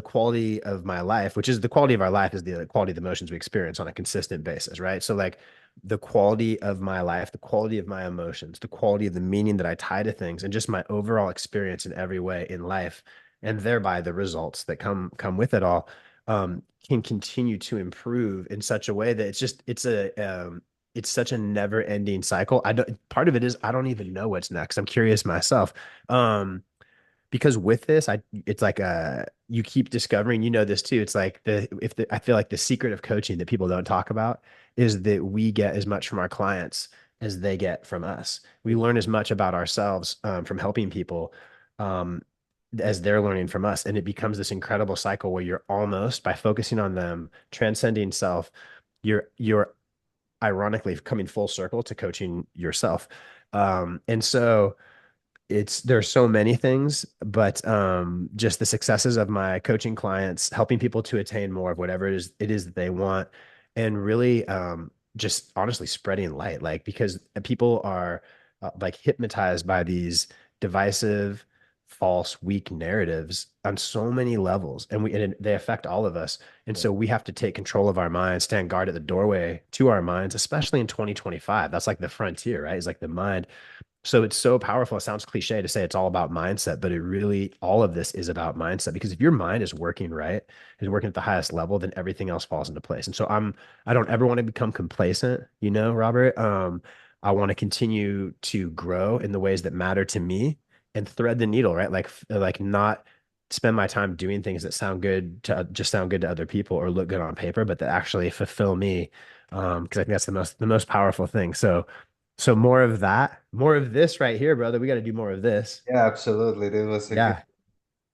quality of my life, which is the quality of our life, is the quality of the emotions we experience on a consistent basis, right? So, like the quality of my life, the quality of my emotions, the quality of the meaning that I tie to things, and just my overall experience in every way in life, and thereby the results that come with it all, can continue to improve in such a way that it's such a never ending cycle. I don't Part of it is I don't even know what's next. I'm curious myself. Because with this, it's like you keep discovering, this too. It's like I feel like the secret of coaching that people don't talk about is that we get as much from our clients as they get from us. We learn as much about ourselves from helping people um, as they're learning from us, and it becomes this incredible cycle where you're almost, by focusing on them, transcending self, you're ironically coming full circle to coaching yourself. And so there's so many things, but just the successes of my coaching clients, helping people to attain more of whatever it is that they want, and really just honestly spreading light, like because people are like hypnotized by these divisive, false, weak narratives on so many levels, and they affect all of us. And Yeah. so we have to take control of our minds, stand guard at the doorway to our minds, especially in 2025. That's like the frontier, right? It's like the mind. So it's so powerful. It sounds cliche to say it's all about mindset, but it really, all of this is about mindset, because if your mind is working right, is working at the highest level, then everything else falls into place. And so I don't ever want to become complacent, Robert. I want to continue to grow in the ways that matter to me and thread the needle, right? Like not spend my time doing things that sound good to other people or look good on paper, but that actually fulfill me. Because I think that's the most powerful thing. So more of that, more of this right here, brother. We got to do more of this. Yeah, absolutely. This was a good. Yeah.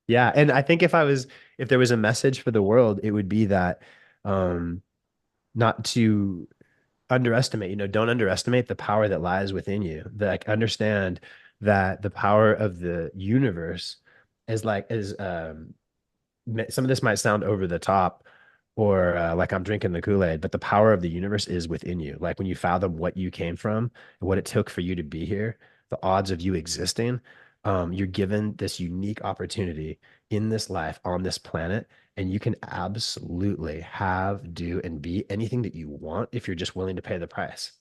Yeah. And I think if there was a message for the world, it would be that, um, not to underestimate, don't underestimate the power that lies within you. Like understand that the power of the universe is some of this might sound over the top or like I'm drinking the Kool-Aid, but the power of the universe is within you. Like when you fathom what you came from and what it took for you to be here, the odds of you existing, you're given this unique opportunity in this life on this planet, and you can absolutely have, do, and be anything that you want if you're just willing to pay the price.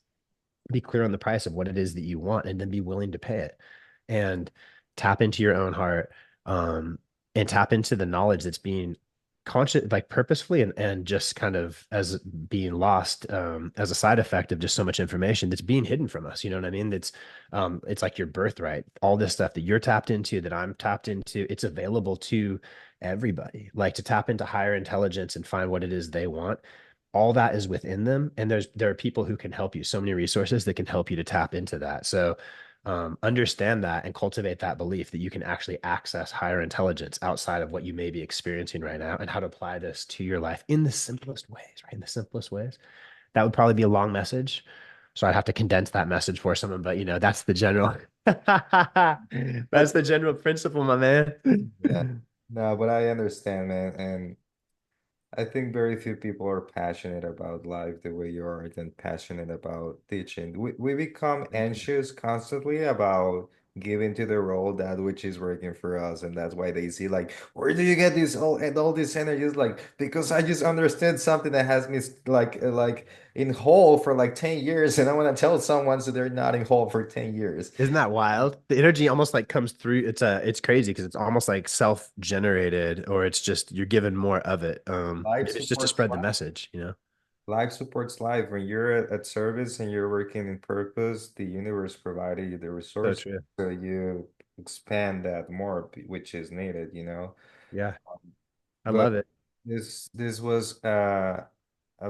Be clear on the price of what it is that you want and then be willing to pay it and tap into your own heart, and tap into the knowledge that's being conscious, like purposefully and just kind of as being lost, as a side effect of just so much information that's being hidden from us. You know what I mean? It's like your birthright. All this stuff that you're tapped into, that I'm tapped into, it's available to everybody. Like to tap into higher intelligence and find what it is they want, all that is within them, and there are people who can help you, so many resources that can help you to tap into that. So understand that and cultivate that belief that you can actually access higher intelligence outside of what you may be experiencing right now, and how to apply this to your life in the simplest ways, right? In the simplest ways. That would probably be a long message, so I'd have to condense that message for someone, but that's the general that's the general principle, my Yeah. man. No, but I understand, man. And I think very few people are passionate about life the way you are than passionate about teaching. We become anxious constantly about giving to the role that which is working for us. And that's why they see like, where do you get this all this energy? It's like, because I just understood something that has me like in whole for like 10 years and I want to tell someone so they're not in whole for 10 years. Isn't that wild? The energy almost like comes through. It's crazy because it's almost like self-generated, or it's just you're given more of it. Life Maybe it's just to supports spread the life. message. Life supports life. When you're at service and you're working in purpose, the universe provided you the So resources true. so you expand that more, which is needed, you know. Yeah, I But love it. this was a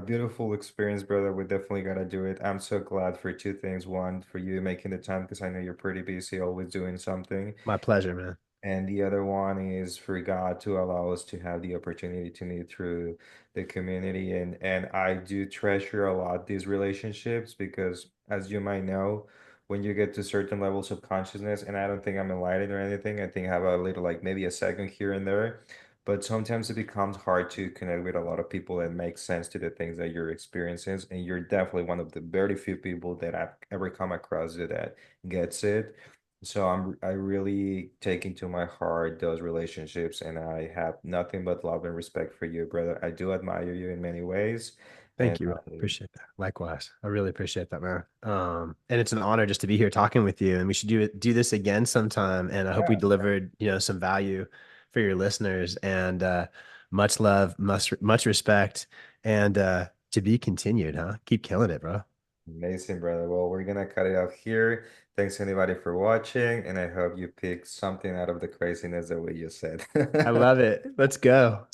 beautiful experience, brother. We definitely gotta do it. I'm so glad for two things. One, for you making the time because I know you're pretty busy, always doing something. My pleasure, man. And the other one is for God to allow us to have the opportunity to meet through the community. And I do treasure a lot these relationships because as you might know, when you get to certain levels of consciousness, and I don't think I'm enlightened or anything, I think I have a little like maybe a second here and there. But sometimes it becomes hard to connect with a lot of people and make sense to the things that you're experiencing. And you're definitely one of the very few people that I've ever come across that gets it. So I really take into my heart those relationships, and I have nothing but love and respect for you, brother. I do admire you in many ways, and Thank you. Appreciate that. Likewise. I really appreciate that, man. And it's an honor just to be here talking with you. And we should do this again sometime. And I hope we yeah, delivered, some value for your listeners. And much love, much respect, and to be continued, huh? Keep killing it, bro. amazing, brother. Well, we're gonna cut it off here. Thanks anybody for watching, and I hope you picked something out of the craziness that we just said. I love it. Let's go.